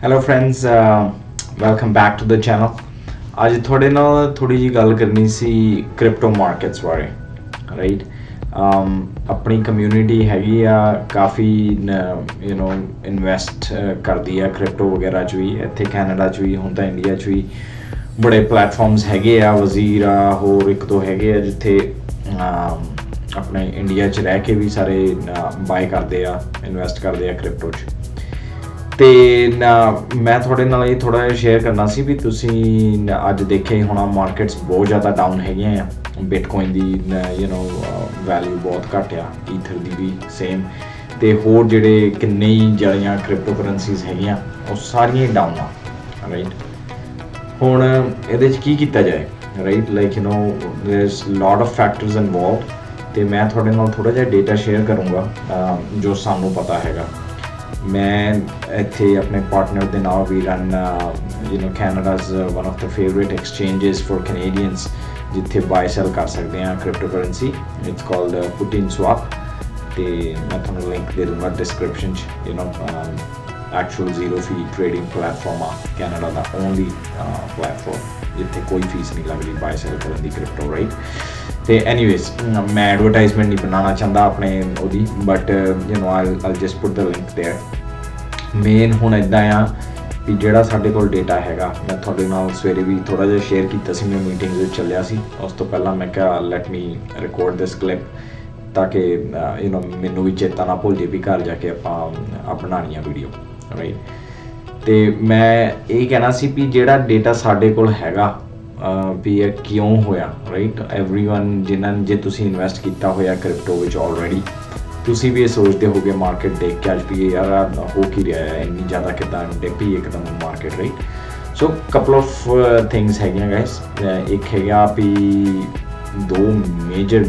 Hello friends, welcome back to the channel. ਅੱਜ ਤੁਹਾਡੇ ਨਾਲ ਥੋੜੀ ਜੀ ਗੱਲ ਕਰਨੀ ਸੀ ਕ੍ਰਿਪਟੋ ਮਾਰਕੀਟਸ ਬਾਰੇ, ਰਾਈਟ। ਆਪਣੀ ਕਮਿਊਨਿਟੀ ਹੈਗੀ ਆ ਕਾਫੀ ਇਨਵੈਸਟ ਕਰਦੀ ਆ ਕ੍ਰਿਪਟੋ ਵਗੈਰਾ 'ਚ ਵੀ, ਇੱਥੇ ਕੈਨੇਡਾ 'ਚ ਵੀ, ਹੁਣ ਤਾਂ ਇੰਡੀਆ 'ਚ ਵੀ ਬੜੇ ਪਲੈਟਫਾਰਮਸ ਹੈਗੇ ਆ। ਵਜ਼ੀਰ ਆ, ਹੋਰ ਇੱਕ ਦੋ ਹੈਗੇ ਆ ਜਿੱਥੇ ਆਪਣੇ ਇੰਡੀਆ 'ਚ ਰਹਿ ਕੇ ਵੀ ਸਾਰੇ ਬਾਏ ਕਰਦੇ ਆ, ਇਨਵੈਸਟ ਕਰਦੇ ਆ ਕ੍ਰਿਪਟੋ 'ਚ। ਅਤੇ ਮੈਂ ਤੁਹਾਡੇ ਨਾਲ ਇਹ ਥੋੜ੍ਹਾ ਜਿਹਾ ਸ਼ੇਅਰ ਕਰਨਾ ਸੀ ਵੀ ਤੁਸੀਂ ਅੱਜ ਦੇਖਿਆ ਹੀ ਹੋਣਾ ਮਾਰਕੀਟਸ ਬਹੁਤ ਜ਼ਿਆਦਾ ਡਾਊਨ ਹੈਗੀਆਂ ਆ। ਬਿਟਕੋਇਨ ਦੀ ਵੈਲਿਊ ਬਹੁਤ ਘੱਟ ਆ, ਈਥਰ ਦੀ ਵੀ ਸੇਮ, ਅਤੇ ਹੋਰ ਜਿਹੜੇ ਕਿੰਨੇ ਹੀ ਜਿਹੜੀਆਂ ਕ੍ਰਿਪਟੋ ਕਰੰਸੀਜ਼ ਹੈਗੀਆਂ ਉਹ ਸਾਰੀਆਂ ਹੀ ਡਾਊਨ ਆ, ਰਾਈਟ। ਹੁਣ ਇਹਦੇ 'ਚ ਕੀ ਕੀਤਾ ਜਾਏ, right, like there is lot of factors involved, ਅਤੇ ਮੈਂ ਤੁਹਾਡੇ ਨਾਲ ਥੋੜ੍ਹਾ ਜਿਹਾ ਡੇਟਾ ਸ਼ੇਅਰ ਕਰੂੰਗਾ ਜੋ ਸਾਨੂੰ ਪਤਾ ਹੈਗਾ। ਮੈਂ ਇੱਥੇ ਆਪਣੇ ਪਾਰਟਨਰ ਦੇ ਨਾਲ we run Canada's one of the favourite exchanges for Canadians, ਜਿੱਥੇ ਬਾਏ ਸੈਲ ਕਰ ਸਕਦੇ ਹਾਂ ਕ੍ਰਿਪਟੋ ਕਰੰਸੀ। ਇਟਸ ਕਾਲਡ ਪੁਟਿਨ ਸਵਾਪ, ਅਤੇ ਮੈਂ ਤੁਹਾਨੂੰ ਲਿੰਕ ਦੇ ਦੂੰਗਾ ਡਿਸਕ੍ਰਿਪਸ਼ਨ 'ਚ। Actual zero fee trading platform ਆ ਕੈਨੇਡਾ ਦਾ, ਓਨਲੀ ਪਲੈਟਫਾਰਮ ਜਿੱਥੇ ਕੋਈ ਫੀਸ ਨਹੀਂ ਲੱਗਦੀ ਬਾਏ ਸੈਲ ਕਰਨ ਦੀ ਕ੍ਰਿਪਟੋ, ਰਾਈਟ। ਅਤੇ ਐਨੀਵੇਜ਼ ਮੈਂ ਐਡਵਰਟਾਈਜ਼ਮੈਂਟ ਨਹੀਂ ਬਣਾਉਣਾ ਚਾਹੁੰਦਾ ਆਪਣੇ ਉਹਦੀ, but I just put the link there. Main ਹੁਣ ਇੱਦਾਂ ਆ ਵੀ ਜਿਹੜਾ ਸਾਡੇ ਕੋਲ ਡੇਟਾ ਹੈਗਾ, ਮੈਂ ਤੁਹਾਡੇ ਨਾਲ ਸਵੇਰੇ ਵੀ ਥੋੜ੍ਹਾ ਜਿਹਾ ਸ਼ੇਅਰ ਕੀਤਾ ਸੀ, ਮੈਂ ਮੀਟਿੰਗ ਵਿੱਚ ਚੱਲਿਆ ਸੀ। ਉਸ ਤੋਂ ਪਹਿਲਾਂ ਮੈਂ ਕਿਹਾ ਲੈਟ ਮੀ ਰਿਕਾਰਡ ਦਿਸ ਕਲਿੱਪ, ਤਾਂ ਕਿ ਮੈਨੂੰ ਵੀ ਚੇਤਾ ਨਾ ਭੁੱਲ ਜੇ ਵੀ ਘਰ ਜਾ ਕੇ ਆਪਾਂ ਬਣਾਉਣੀ ਆ ਵੀਡੀਓ, ਰਾਈਟ। ਅਤੇ ਮੈਂ ਇਹ ਕਹਿਣਾ ਸੀ ਵੀ ਜਿਹੜਾ ਡੇਟਾ ਸਾਡੇ ਕੋਲ ਹੈਗਾ ਵੀ ਇਹ ਕਿਉਂ ਹੋਇਆ, ਰਾਈਟ। ਐਵਰੀਵਨ ਜੇ ਤੁਸੀਂ ਇਨਵੈਸਟ ਕੀਤਾ ਹੋਇਆ ਕ੍ਰਿਪਟੋ ਵਿੱਚ ਆਲਰੇਡੀ, ਤੁਸੀਂ ਵੀ ਇਹ ਸੋਚਦੇ ਹੋਗੇ ਮਾਰਕੀਟ ਦੇਖ ਕੇ ਅੱਜ ਵੀ ਯਾਰ ਹੋ ਕੀ ਰਿਹਾ ਹੈ, ਇੰਨੀ ਜ਼ਿਆਦਾ ਕਿੱਦਾਂ ਡਿੱਗ ਪਈ ਇੱਕਦਮ market, right. So couple of things ਹੈਗੀਆਂ ਗਾਇਸ। ਇੱਕ ਹੈਗਾ ਵੀ ਦੋ ਮੇਜਰ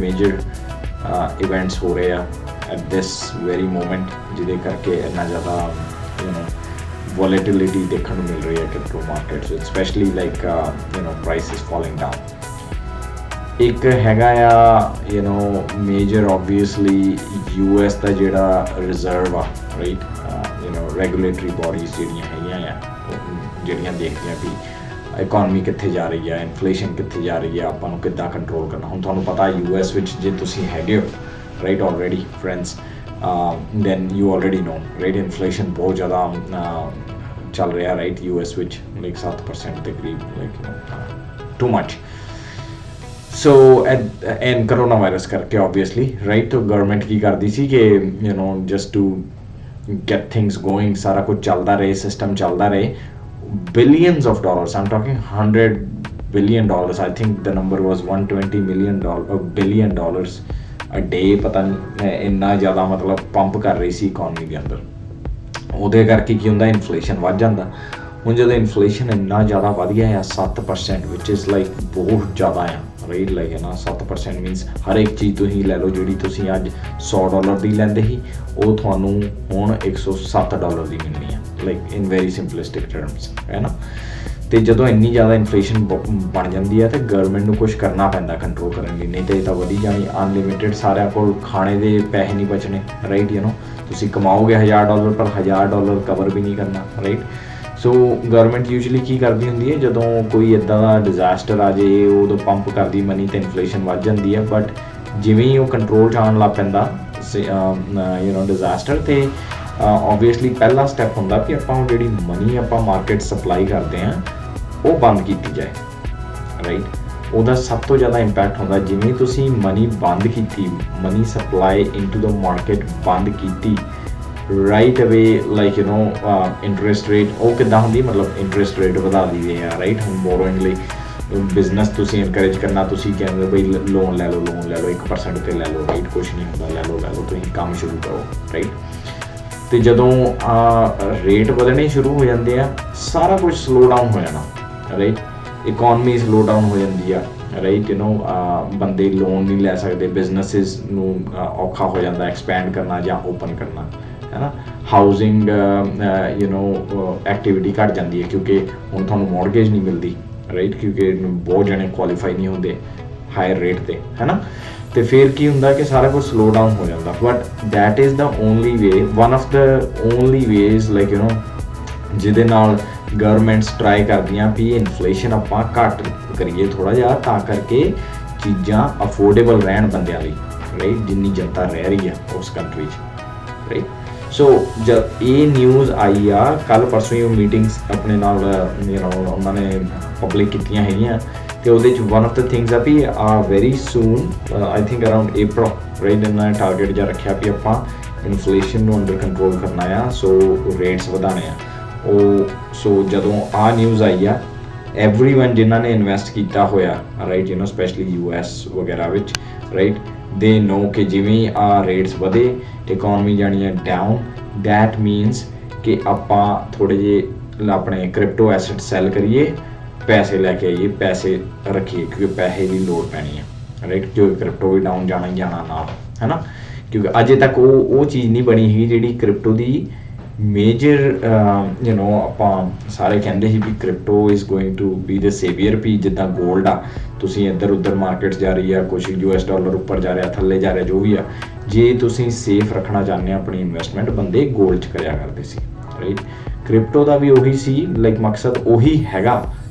ਇਵੈਂਟਸ ਹੋ ਰਹੇ ਆ ਐਟ ਦਿਸ ਵੈਰੀ ਮੂਮੈਂਟ, ਜਿਹਦੇ ਕਰਕੇ ਇੰਨਾ ਜ਼ਿਆਦਾ ਵੋਲੇਟਿਲਿਟੀ ਦੇਖਣ ਨੂੰ ਮਿਲ ਰਹੀ ਹੈ ਕ੍ਰਿਪਟੋ ਮਾਰਕੀਟਸ ਵਿੱਚ, specially like prices falling down. ਇੱਕ ਹੈਗਾ ਆ ਮੇਜਰ ਓਬਵੀਅਸਲੀ US ਦਾ ਜਿਹੜਾ ਰਿਜ਼ਰਵ ਆ, ਰਾਈਟ, ਰੈਗੂਲੇਟਰੀ ਬੋਡੀਜ਼ ਜਿਹੜੀਆਂ ਹੈਗੀਆਂ ਆ, ਜਿਹੜੀਆਂ ਦੇਖਦੀਆਂ ਵੀ ਇਕੋਨਮੀ ਕਿੱਥੇ ਜਾ ਰਹੀ ਆ, ਇਨਫਲੇਸ਼ਨ ਕਿੱਥੇ ਜਾ ਰਹੀ ਆ, ਆਪਾਂ ਨੂੰ ਕਿੱਦਾਂ ਕੰਟਰੋਲ ਕਰਨਾ। ਹੁਣ ਤੁਹਾਨੂੰ ਪਤਾ US ਵਿੱਚ ਜੇ ਤੁਸੀਂ ਹੈਗੇ ਹੋ, right, already friends, then you already know, right, inflation ਬਹੁਤ ਜ਼ਿਆਦਾ ਚੱਲ ਰਿਹਾ, ਰਾਈਟ, US ਵਿੱਚ ਲਾਈਕ 7% ਦੇ ਕਰੀਬ, like too much. So and corona virus ਕਰਕੇ ਓਬਵੀਅਸਲੀ, ਰਾਈਟ, ਗਵਰਨਮੈਂਟ ਕੀ ਕਰਦੀ ਸੀ ਕਿ just to get things going, ਸਾਰਾ ਕੁਝ ਚੱਲਦਾ ਰਹੇ, ਸਿਸਟਮ ਚੱਲਦਾ ਰਹੇ, billions of dollars, I'm talking $100 billion, I think the number was $120 billion a day, ਪਤਾ ਨਹੀਂ ਇੰਨਾ ਜ਼ਿਆਦਾ ਮਤਲਬ ਪੰਪ ਕਰ ਰਹੀ ਸੀ ਇਕੋਨਮੀ ਦੇ ਅੰਦਰ। ਉਹਦੇ ਕਰਕੇ ਕੀ ਹੁੰਦਾ, ਇਨਫਲੇਸ਼ਨ ਵੱਧ ਜਾਂਦਾ। ਹੁਣ ਜਦੋਂ ਇਨਫਲੇਸ਼ਨ ਇੰਨਾ ਜ਼ਿਆਦਾ ਵਧ ਗਿਆ ਆ 7%, ਵਿਚ ਇਜ਼ ਲਾਈਕ ਬਹੁਤ ਜ਼ਿਆਦਾ ਆ, ਰਾਈਟ, ਲਾਈਕ 7% ਮੀਨਸ ਹਰ ਇੱਕ ਚੀਜ਼ ਤੁਸੀਂ ਲੈ ਲਓ ਜਿਹੜੀ ਤੁਸੀਂ ਅੱਜ $100 ਦੀ ਲੈਂਦੇ ਸੀ, ਉਹ ਤੁਹਾਨੂੰ ਹੁਣ $107 ਦੀ ਮਿਲਣੀ ਆ, ਲਾਈਕ ਇਨ ਵੈਰੀ ਸਿੰਪਲਿਸਟਿਕ ਟਰਮਸ, ਹੈ ਨਾ। ਅਤੇ ਜਦੋਂ ਇੰਨੀ ਜ਼ਿਆਦਾ ਇਨਫਲੇਸ਼ਨ ਬਣ ਜਾਂਦੀ ਹੈ ਤਾਂ ਗਵਰਨਮੈਂਟ ਨੂੰ ਕੁਛ ਕਰਨਾ ਪੈਂਦਾ ਕੰਟਰੋਲ ਕਰਨ ਲਈ, ਨਹੀਂ ਤਾਂ ਇਹ ਤਾਂ ਵਧੀ ਜਾਣੀ ਅਨਲਿਮਿਟਿਡ, ਸਾਰਿਆਂ ਕੋਲ ਖਾਣੇ ਦੇ ਪੈਸੇ ਨਹੀਂ ਬਚਣੇ, ਰਾਈਟ। ਤੁਸੀਂ ਕਮਾਓਗੇ $1000 ਪਰ $1000 ਕਵਰ ਵੀ ਨਹੀਂ ਕਰਨਾ, ਰਾਈਟ। ਸੋ ਗਵਰਨਮੈਂਟ ਯੂਜਲੀ ਕੀ ਕਰਦੀ ਹੁੰਦੀ ਹੈ, ਜਦੋਂ ਕੋਈ ਇੱਦਾਂ ਦਾ ਡਿਜ਼ਾਸਟਰ ਆ ਜਾਏ ਉਦੋਂ ਪੰਪ ਕਰਦੀ ਮਨੀ ਅਤੇ ਇਨਫਲੇਸ਼ਨ ਵੱਧ ਜਾਂਦੀ ਹੈ, ਬਟ ਜਿਵੇਂ ਹੀ ਉਹ ਕੰਟਰੋਲ 'ਚ ਆਉਣ ਲੱਗ ਪੈਂਦਾ ਡਿਜ਼ਾਸਟਰ, ਅਤੇ ਓਬਵੀਅਸਲੀ ਪਹਿਲਾ ਸਟੈਪ ਹੁੰਦਾ ਕਿ ਆਪਾਂ ਉਹ ਜਿਹੜੀ ਮਨੀ ਆਪਾਂ ਮਾਰਕੀਟ ਸਪਲਾਈ ਕਰਦੇ ਹਾਂ ਉਹ ਬੰਦ ਕੀਤੀ ਜਾਏ, ਰਾਈਟ। ਉਹਦਾ ਸਭ ਤੋਂ ਜ਼ਿਆਦਾ ਇੰਪੈਕਟ ਹੁੰਦਾ ਜਿਵੇਂ ਤੁਸੀਂ ਮਨੀ ਬੰਦ ਕੀਤੀ, money supply into the market ਬੰਦ ਕੀਤੀ, ਰਾਈਟ ਅਵੇ, ਲਾਈਕ ਇੰਟਰਸਟ ਰੇਟ ਉਹ ਕਿੱਦਾਂ ਹੁੰਦੀ, ਮਤਲਬ ਇੰਟਰਸਟ ਰੇਟ ਵਧਾ ਦਈਦੇ ਆ, ਰਾਈਟ। ਹੁਣ ਬੋਰੋਇੰਗ ਲਈ ਬਿਜ਼ਨਸ ਤੁਸੀਂ ਇਨਕਰੇਜ ਕਰਨਾ, ਤੁਸੀਂ ਕਹਿੰਦੇ ਬਈ ਲੋਨ ਲੈ ਲਓ 1% 'ਤੇ ਲੈ ਲਓ, ਰਾਈਟ, ਕੁਛ ਨਹੀਂ ਹੁੰਦਾ, ਲੈ ਲਓ, ਤੁਸੀਂ ਕੰਮ ਸ਼ੁਰੂ ਕਰੋ, ਰਾਈਟ। ਅਤੇ ਜਦੋਂ ਰੇਟ ਵਧਣੇ ਸ਼ੁਰੂ ਹੋ ਜਾਂਦੇ ਆ, ਸਾਰਾ ਕੁਝ ਸਲੋ ਡਾਊਨ ਹੋ ਜਾਣਾ, ਰਾਈਟ। ਇਕੋਨਮੀ ਸਲੋ ਡਾਊਨ ਹੋ ਜਾਂਦੀ ਆ, ਰਾਈਟ, ਬੰਦੇ ਲੋਨ ਨਹੀਂ ਲੈ ਸਕਦੇ, ਬਿਜ਼ਨਸਿਸ ਨੂੰ ਔਖਾ ਹੋ ਜਾਂਦਾ ਐਕਸਪੈਂਡ ਕਰਨਾ ਜਾਂ ਓਪਨ ਕਰਨਾ, ਹੈ ਨਾ। ਹਾਊਸਿੰਗ ਐਕਟੀਵਿਟੀ ਘੱਟ ਜਾਂਦੀ ਹੈ ਕਿਉਂਕਿ ਹੁਣ ਤੁਹਾਨੂੰ ਮੌਰਗੇਜ ਨਹੀਂ ਮਿਲਦੀ, ਰਾਈਟ, ਕਿਉਂਕਿ ਬਹੁਤ ਜਣੇ ਕੁਆਲੀਫਾਈ ਨਹੀਂ ਹੁੰਦੇ ਹਾਇਰ ਰੇਟ 'ਤੇ, ਹੈ ਨਾ। ਤੇ ਫਿਰ ਕੀ ਹੁੰਦਾ ਕਿ ਸਾਰਾ ਕੁਝ ਸਲੋ ਡਾਊਨ ਹੋ ਜਾਂਦਾ, but that is the only way, one of the only ways, like ਜਿਹਦੇ ਨਾਲ ਗਵਰਨਮੈਂਟਸ ਟਰਾਈ ਕਰਦੀਆਂ ਵੀ ਇਨਫਲੇਸ਼ਨ ਆਪਾਂ ਘੱਟ ਕਰੀਏ ਥੋੜ੍ਹਾ ਜਿਹਾ, ਤਾਂ ਕਰਕੇ ਚੀਜ਼ਾਂ ਅਫੋਰਡੇਬਲ ਰਹਿਣ ਬੰਦਿਆਂ ਲਈ, ਰਾਈਟ, ਜਿੰਨੀ ਜਨਤਾ ਰਹਿ ਰਹੀ ਆ ਉਸ ਕੰਟਰੀ 'ਚ, ਰਾਈਟ। ਸੋ ਜਦ ਇਹ ਨਿਊਜ਼ ਆਈ ਆ ਕੱਲ੍ਹ ਪਰਸੋਂ ਹੀ, ਉਹ ਮੀਟਿੰਗਸ ਆਪਣੇ ਨਾਲ ਉਹਨਾਂ ਨੇ ਪਬਲਿਕ ਕੀਤੀਆਂ ਹੈਗੀਆਂ, ਤੇ ਉਹਦੇ 'ਚ ਵਨ ਆਫ ਦ ਥਿੰਗਸ ਆ ਵੀ very soon I think around April, right, ਇਹਨਾਂ ਨੇ ਟਾਰਗੇਟ ਜਿਹਾ ਰੱਖਿਆ ਵੀ ਆਪਾਂ ਇਨਫਲੇਸ਼ਨ ਨੂੰ ਅੰਡਰ ਕੰਟਰੋਲ ਕਰਨਾ ਆ, ਸੋ ਰੇਟਸ ਵਧਾਉਣੇ ਆ ਉਹ। ਸੋ ਜਦੋਂ ਨਿਊਜ਼ ਆਈ ਆ, ਐਵਰੀਵਨ ਜਿਨ੍ਹਾਂ ਨੇ ਇਨਵੈਸਟ ਕੀਤਾ ਹੋਇਆ, ਰਾਈਟ, ਸਪੈਸ਼ਲੀ US ਵਗੈਰਾ ਵਿੱਚ, ਰਾਈਟ, ਦੇ ਨੋ ਕਿ ਜਿਵੇਂ ਰੇਟਸ ਵਧੇ ਇਕੋਨਮੀ ਜਾਣੀ ਹੈ ਡਾਊਨ, ਦੈਟ ਮੀਨਸ ਕਿ ਆਪਾਂ ਥੋੜ੍ਹੇ ਜਿਹੇ ਆਪਣੇ ਕ੍ਰਿਪਟੋ ਐਸਟ ਸੈੱਲ ਕਰੀਏ, ਪੈਸੇ ਲੈ ਕੇ ਆਈਏ, ਪੈਸੇ ਰੱਖੀਏ, ਕਿਉਂਕਿ ਪੈਸੇ ਦੀ ਲੋੜ ਪੈਣੀ ਹੈ, ਰਾਈਟ, ਕਿਉਂਕਿ ਕ੍ਰਿਪਟੋ ਵੀ ਡਾਊਨ ਜਾਣਾ ਹੀ ਜਾਣਾ ਨਾਲ, ਹੈ ਨਾ। ਕਿਉਂਕਿ ਅਜੇ ਤੱਕ ਉਹ ਚੀਜ਼ ਨਹੀਂ ਬਣੀ ਸੀ ਜਿਹੜੀ ਕ੍ਰਿਪਟੋ ਦੀ ਮੇਜਰ ਆਪਾਂ ਸਾਰੇ ਕਹਿੰਦੇ ਸੀ ਵੀ crypto is going to be the saviour, ਵੀ ਜਿੱਦਾਂ ਗੋਲਡ ਆ, ਤੁਸੀਂ ਇੱਧਰ ਉੱਧਰ ਮਾਰਕੀਟ ਜਾ ਰਹੀ ਆ, ਕੁਛ US ਡਾਲਰ ਉੱਪਰ ਜਾ ਰਿਹਾ, ਥੱਲੇ ਜਾ ਰਿਹਾ, ਜੋ ਵੀ ਆ, ਜੇ ਤੁਸੀਂ ਸੇਫ ਰੱਖਣਾ ਚਾਹੁੰਦੇ ਆ ਆਪਣੀ ਇਨਵੈਸਟਮੈਂਟ, ਬੰਦੇ ਗੋਲਡ 'ਚ ਕਰਿਆ ਕਰਦੇ ਸੀ, ਰਾਈਟ। ਕ੍ਰਿਪਟੋ ਦਾ ਵੀ ਉਹੀ ਸੀ, ਲਾਈਕ ਮਕਸਦ ਉਹੀ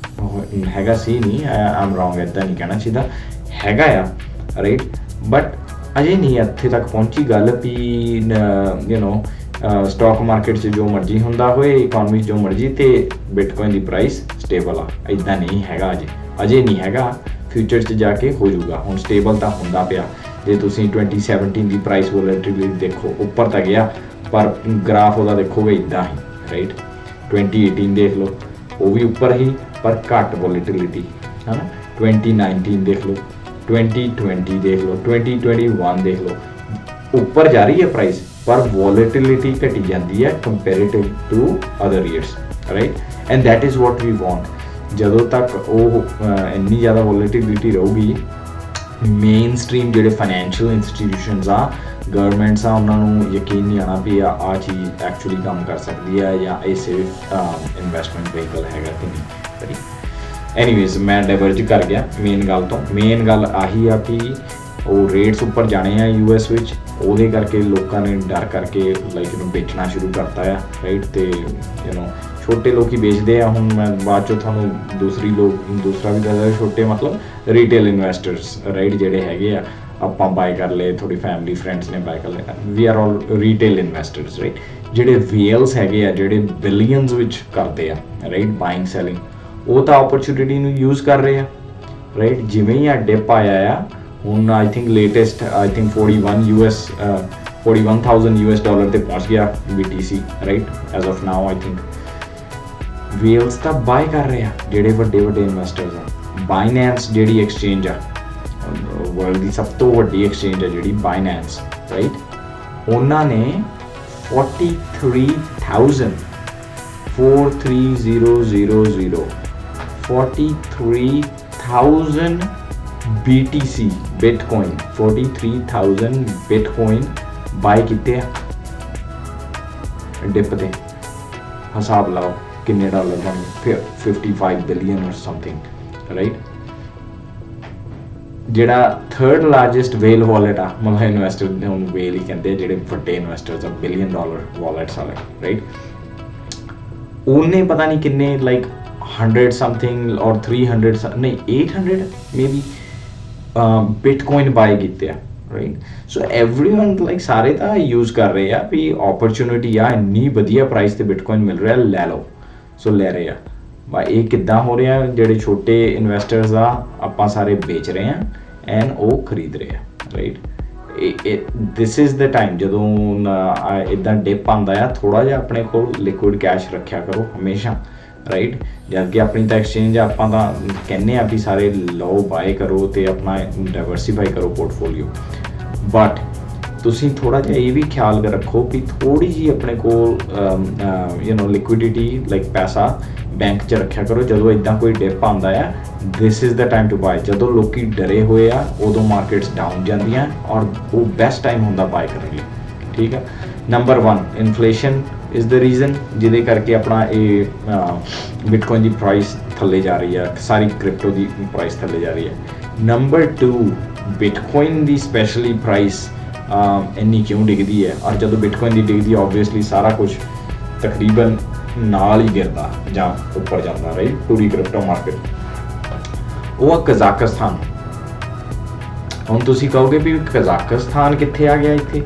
ਹੈਗਾ ਸੀ ਨਹੀਂ, ਆਮ ਰੌਂਗ, ਇੱਦਾਂ ਨਹੀਂ ਕਹਿਣਾ ਚਾਹੀਦਾ, ਹੈਗਾ ਆ, ਰਾਈਟ, ਬਟ ਅਜੇ ਨਹੀਂ ਇੱਥੇ ਤੱਕ ਪਹੁੰਚੀ ਗੱਲ ਵੀ ਸਟਾਕ ਮਾਰਕੀਟ 'ਚ ਜੋ ਮਰਜ਼ੀ ਹੁੰਦਾ ਹੋਏ, ਇਕੋਨਮੀ 'ਚ ਜੋ ਮਰਜ਼ੀ, ਤੇ ਬਿਟਕੋਇਨ ਦੀ ਪ੍ਰਾਈਸ ਸਟੇਬਲ ਆ, ਇੱਦਾਂ ਨਹੀਂ ਹੈਗਾ ਅਜੇ ਨਹੀਂ ਹੈਗਾ, ਫਿਊਚਰ 'ਚ ਜਾ ਕੇ ਹੋ ਜਾਊਗਾ। ਹੁਣ ਸਟੇਬਲ ਤਾਂ ਹੁੰਦਾ ਪਿਆ, ਜੇ ਤੁਸੀਂ 2017 ਦੀ ਪ੍ਰਾਈਸ ਵੋਲੈਟਿਲਿਟੀ ਦੇਖੋ, ਉੱਪਰ ਤਾਂ ਗਿਆ, ਪਰ ਗ੍ਰਾਫ ਉਹਦਾ ਦੇਖੋਗੇ ਇੱਦਾਂ ਹੀ, ਰਾਈਟ। 2018 ਦੇਖ ਲਓ, ਉਹ ਵੀ ਉੱਪਰ ਹੀ, ਪਰ ਘੱਟ ਵੋਲੈਟਿਲਿਟੀ, ਹੈ ਨਾ। 2019 ਦੇਖ ਲਓ, 2020 ਦੇਖ ਲਓ, 2021 ਦੇਖ ਲਓ, ਉੱਪਰ ਜਾ ਰਹੀ ਹੈ ਪ੍ਰਾਈਸ, ਪਰ ਵੋਲੈਟਿਲਿਟੀ ਘਟੀ ਜਾਂਦੀ ਹੈ comparative to other years, right, and that is what we want. ਜਦੋਂ ਤੱਕ ਉਹ ਇੰਨੀ ਜ਼ਿਆਦਾ ਵੋਲੈਟਿਲਿਟੀ ਰਹੂਗੀ, ਮੇਨ ਸਟ੍ਰੀਮ ਜਿਹੜੇ ਫਾਈਨੈਂਸ਼ੀਅਲ ਇੰਸਟੀਟਿਊਸ਼ਨਸ ਆ, ਗਵਰਨਮੈਂਟਸ ਆ, ਉਹਨਾਂ ਨੂੰ ਯਕੀਨ ਨਹੀਂ ਆਉਣਾ ਵੀ ਆਹ ਚੀਜ਼ ਐਕਚੁਅਲੀ ਕੰਮ ਕਰ ਸਕਦੀ ਹੈ ਜਾਂ ਇਹ ਸੇਫ ਇਨਵੈਸਟਮੈਂਟ ਵਹੀਕਲ ਹੈਗਾ ਕਿ ਨਹੀਂ, ਰਾਈਟ। ਐਨੀਵੇਜ਼, ਮੈਂ ਡਾਇਵਰਜ ਕਰ ਗਿਆ ਮੇਨ ਗੱਲ ਤੋਂ। ਮੇਨ ਗੱਲ ਆਹੀ ਆ ਕਿ ਉਹ ਰੇਟਸ ਉੱਪਰ ਜਾਣੇ ਆ US ਵਿੱਚ, ਉਹਦੇ ਕਰਕੇ ਲੋਕਾਂ ਨੇ ਡਰ ਕਰਕੇ ਲਾਈਕ ਇਹਨੂੰ ਵੇਚਣਾ ਸ਼ੁਰੂ ਕਰਤਾ ਆ, ਰਾਈਟ, ਤੇ ਛੋਟੇ ਲੋਕ ਹੀ ਵੇਚਦੇ ਆ। ਹੁਣ ਮੈਂ ਬਾਅਦ 'ਚੋਂ ਤੁਹਾਨੂੰ ਦੂਸਰਾ ਵੀ ਦੱਸਦਾ, ਛੋਟੇ ਮਤਲਬ ਰੀਟੇਲ ਇਨਵੈਸਟਰਸ, ਰਾਈਟ, ਜਿਹੜੇ ਹੈਗੇ ਆ, ਆਪਾਂ ਬਾਏ ਕਰ ਲਏ, ਥੋੜੀ ਫੈਮਿਲੀ ਫਰੈਂਡਸ ਨੇ ਬਾਏ ਕਰ ਲਏ, we are all retail investors, right. ਜਿਹੜੇ ਵੇਲਸ ਹੈਗੇ ਆ, ਜਿਹੜੇ ਬਿਲੀਅਨਸ ਵਿੱਚ ਕਰਦੇ ਆ, ਰਾਈਟ, ਬਾਇੰਗ ਸੈਲਿੰਗ, ਉਹ ਤਾਂ ਓਪਰਚੁਨਿਟੀ ਨੂੰ ਯੂਜ਼ ਕਰ ਰਹੇ ਆ, ਰਾਈਟ। ਜਿਵੇਂ ਹੀ ਡਿਪ ਆਇਆ ਆ, ਹੁਣ I think latest 41,000 US dollar ਤੇ ਪਹੁੰਚ ਗਿਆ BTC, right, as of now. I think Wales ਤਾਂ ਬਾਏ ਕਰ ਰਹੇ ਆ ਜਿਹੜੇ ਵੱਡੇ ਇਨਵੈਸਟਰਸ ਆ। ਬਾਈਨੈਂਸ ਜਿਹੜੀ ਐਕਸਚੇਂਜ ਆ, ਵਰਲਡ ਦੀ ਸਭ ਤੋਂ ਵੱਡੀ ਐਕਸਚੇਂਜ ਆ ਜਿਹੜੀ ਬਾਈਨੈਂਸ, ਰਾਈਟ, ਉਹਨਾਂ ਨੇ 43,000 BTC ਬਿਟਕੋਇਨ 43,000 ਬਿਟਕੋਇਨ ਬਾਏ ਕੀਤੇ ਆ ਡਿਪ ਤੇ। ਹਿਸਾਬ ਲਾਓ ਕਿੰਨੇ ਡਾਲਰ ਬਣ ਗਏ, 55 ਬਿਲੀਅਨ ਔਰ ਸਮਥਿੰਗ, ਰਾਈਟ। ਜਿਹੜਾ ਥਰਡ ਲਾਰਜੈਸਟ ਵੇਲ ਵਾਲਟ ਆ, ਮਤਲਬ ਇਨਵੈਸਟਰ ਨੂੰ ਵੇਲ ਹੀ ਕਹਿੰਦੇ ਆ, ਜਿਹੜੇ ਵੱਡੇ ਇਨਵੈਸਟਰਸ ਆ, ਬਿਲੀਅਨ ਡਾਲਰ ਵਾਲਟਸ ਵਾਲੇ, ਰਾਈਟ, ਉਹਨੇ ਪਤਾ ਨਹੀਂ ਕਿੰਨੇ, ਲਾਈਕ 100 ਸਮਥਿੰਗ ਔਰ 300 ਨਹੀਂ 800 ਮੇਬੀ ਬਿਟਕੋਇਨ ਬਾਏ ਕੀਤੇ ਆ, ਰਾਈਟ। ਸੋ ਐਵਰੀਵਨ ਲਾਈਕ ਸਾਰੇ ਤਾਂ ਯੂਜ਼ ਕਰ ਰਹੇ ਆ ਵੀ ਓਪਰਚੁਨਿਟੀ ਆ, ਇੰਨੀ ਵਧੀਆ ਪ੍ਰਾਈਸ ਤੇ ਬਿਟਕੋਇਨ ਮਿਲ ਰਿਹਾ, ਲੈ ਲਓ, ਸੋ ਲੈ ਰਹੇ ਆ। ਇਹ ਕਿੱਦਾਂ ਹੋ ਰਿਹਾ, ਜਿਹੜੇ ਛੋਟੇ ਇਨਵੈਸਟਰਸ ਆ, ਆਪਾਂ ਸਾਰੇ ਵੇਚ ਰਹੇ ਆ ਐਂਡ ਉਹ ਖਰੀਦ ਰਹੇ ਆ, right. This is the time ਜਦੋਂ ਇੱਦਾਂ ਡਿਪ ਆਉਂਦਾ ਆ, ਥੋੜ੍ਹਾ ਜਿਹਾ ਆਪਣੇ ਕੋਲ ਲਿਕੁਇਡ ਕੈਸ਼ ਰੱਖਿਆ ਕਰੋ ਹਮੇਸ਼ਾ, ਰਾਈਟ। ਜਦ ਕਿ ਆਪਣੀ ਤਾਂ ਐਕਸਚੇਂਜ ਆਪਾਂ ਤਾਂ ਕਹਿੰਦੇ ਆ ਵੀ ਸਾਰੇ ਲਓ, ਬਾਏ ਕਰੋ ਤੇ ਆਪਣਾ ਡਾਇਵਰਸੀਫਾਈ ਕਰੋ ਪੋਰਟਫੋਲੀਓ, ਬਟ ਤੁਸੀਂ ਥੋੜ੍ਹਾ ਜਿਹਾ ਇਹ ਵੀ ਖਿਆਲ ਰੱਖੋ ਵੀ ਥੋੜ੍ਹੀ ਜਿਹੀ ਆਪਣੇ ਕੋਲ ਲਿਕੁਇਡਿਟੀ, ਲਾਈਕ ਪੈਸਾ ਬੈਂਕ 'ਚ ਰੱਖਿਆ ਕਰੋ। ਜਦੋਂ ਇੱਦਾਂ ਕੋਈ ਡਿਪ ਆਉਂਦਾ ਆ, this is the time to buy. ਜਦੋਂ ਲੋਕੀ ਡਰੇ ਹੋਏ ਆ, ਉਦੋਂ ਮਾਰਕੀਟਸ ਡਾਊਨ ਜਾਂਦੀਆਂ, ਔਰ ਉਹ ਬੈਸਟ ਟਾਈਮ ਹੁੰਦਾ ਬਾਏ ਕਰਨ ਲਈ, ਠੀਕ ਆ। Number 1 inflation is the reason ਜਿਹਦੇ ਕਰਕੇ ਆਪਣਾ ਇਹ ਬਿਟਕੋਇਨ ਦੀ ਪ੍ਰਾਈਸ ਥੱਲੇ ਜਾ ਰਹੀ ਹੈ, ਸਾਰੀ ਕ੍ਰਿਪਟੋ ਦੀ ਪ੍ਰਾਈਸ ਥੱਲੇ ਜਾ ਰਹੀ ਹੈ। ਨੰਬਰ 2 ਬਿਟਕੋਇਨ ਦੀ ਸਪੈਸ਼ਲੀ ਪ੍ਰਾਈਸ ਇੰਨੀ ਕਿਉਂ ਡਿੱਗਦੀ ਹੈ, ਔਰ ਜਦੋਂ ਬਿਟਕੋਇਨ ਦੀ ਡਿੱਗਦੀ ਹੈ, ਓਬਵੀਅਸਲੀ ਸਾਰਾ ਕੁਝ ਤਕਰੀਬਨ ਨਾਲ ਹੀ ਗਿਰਦਾ ਜਾਂ ਉੱਪਰ ਜਾਂਦਾ, ਰਾਈਟ, ਪੂਰੀ ਕ੍ਰਿਪਟੋ ਮਾਰਕੀਟ। ਉਹ ਆ ਕਜ਼ਾਕਿਸਤਾਨ। ਹੁਣ ਤੁਸੀਂ ਕਹੋਗੇ ਵੀ ਕਜ਼ਾਕਿਸਤਾਨ ਕਿੱਥੇ ਆ ਗਿਆ ਇੱਥੇ?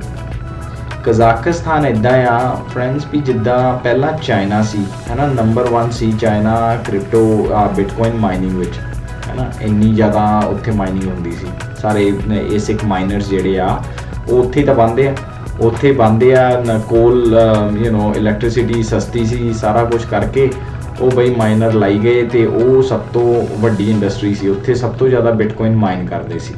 ਕਜ਼ਾਕਿਸਤਾਨ ਇੱਦਾਂ ਆ ਫਰੈਂਡਸ ਵੀ ਜਿੱਦਾਂ ਪਹਿਲਾਂ ਚਾਈਨਾ ਸੀ, ਹੈ ਨਾ, ਨੰਬਰ 1 ਸੀ ਚਾਈਨਾ ਕ੍ਰਿਪਟੋ ਬਿਟਕੋਇਨ ਮਾਈਨਿੰਗ ਵਿੱਚ, ਹੈ ਨਾ, ਇੰਨੀ ਜ਼ਿਆਦਾ ਉੱਥੇ ਮਾਈਨਿੰਗ ਹੁੰਦੀ ਸੀ। ਸਾਰੇ ਏਸਿਕ ਮਾਈਨਰਸ ਜਿਹੜੇ ਆ ਉਹ ਉੱਥੇ ਤਾਂ ਬਣਦੇ ਆ, ਉੱਥੇ ਬਣਦੇ ਆ। ਕੋਲ ਇਲੈਕਟ੍ਰਿਸਿਟੀ ਸਸਤੀ ਸੀ, ਸਾਰਾ ਕੁਝ ਕਰਕੇ ਉਹ ਬਈ ਮਾਈਨਰ ਲਾਈ ਗਏ ਅਤੇ ਉਹ ਸਭ ਤੋਂ ਵੱਡੀ ਇੰਡਸਟਰੀ ਸੀ ਉੱਥੇ, ਸਭ ਤੋਂ ਜ਼ਿਆਦਾ ਬਿਟਕੋਇਨ ਮਾਈਨ ਕਰਦੇ ਸੀ।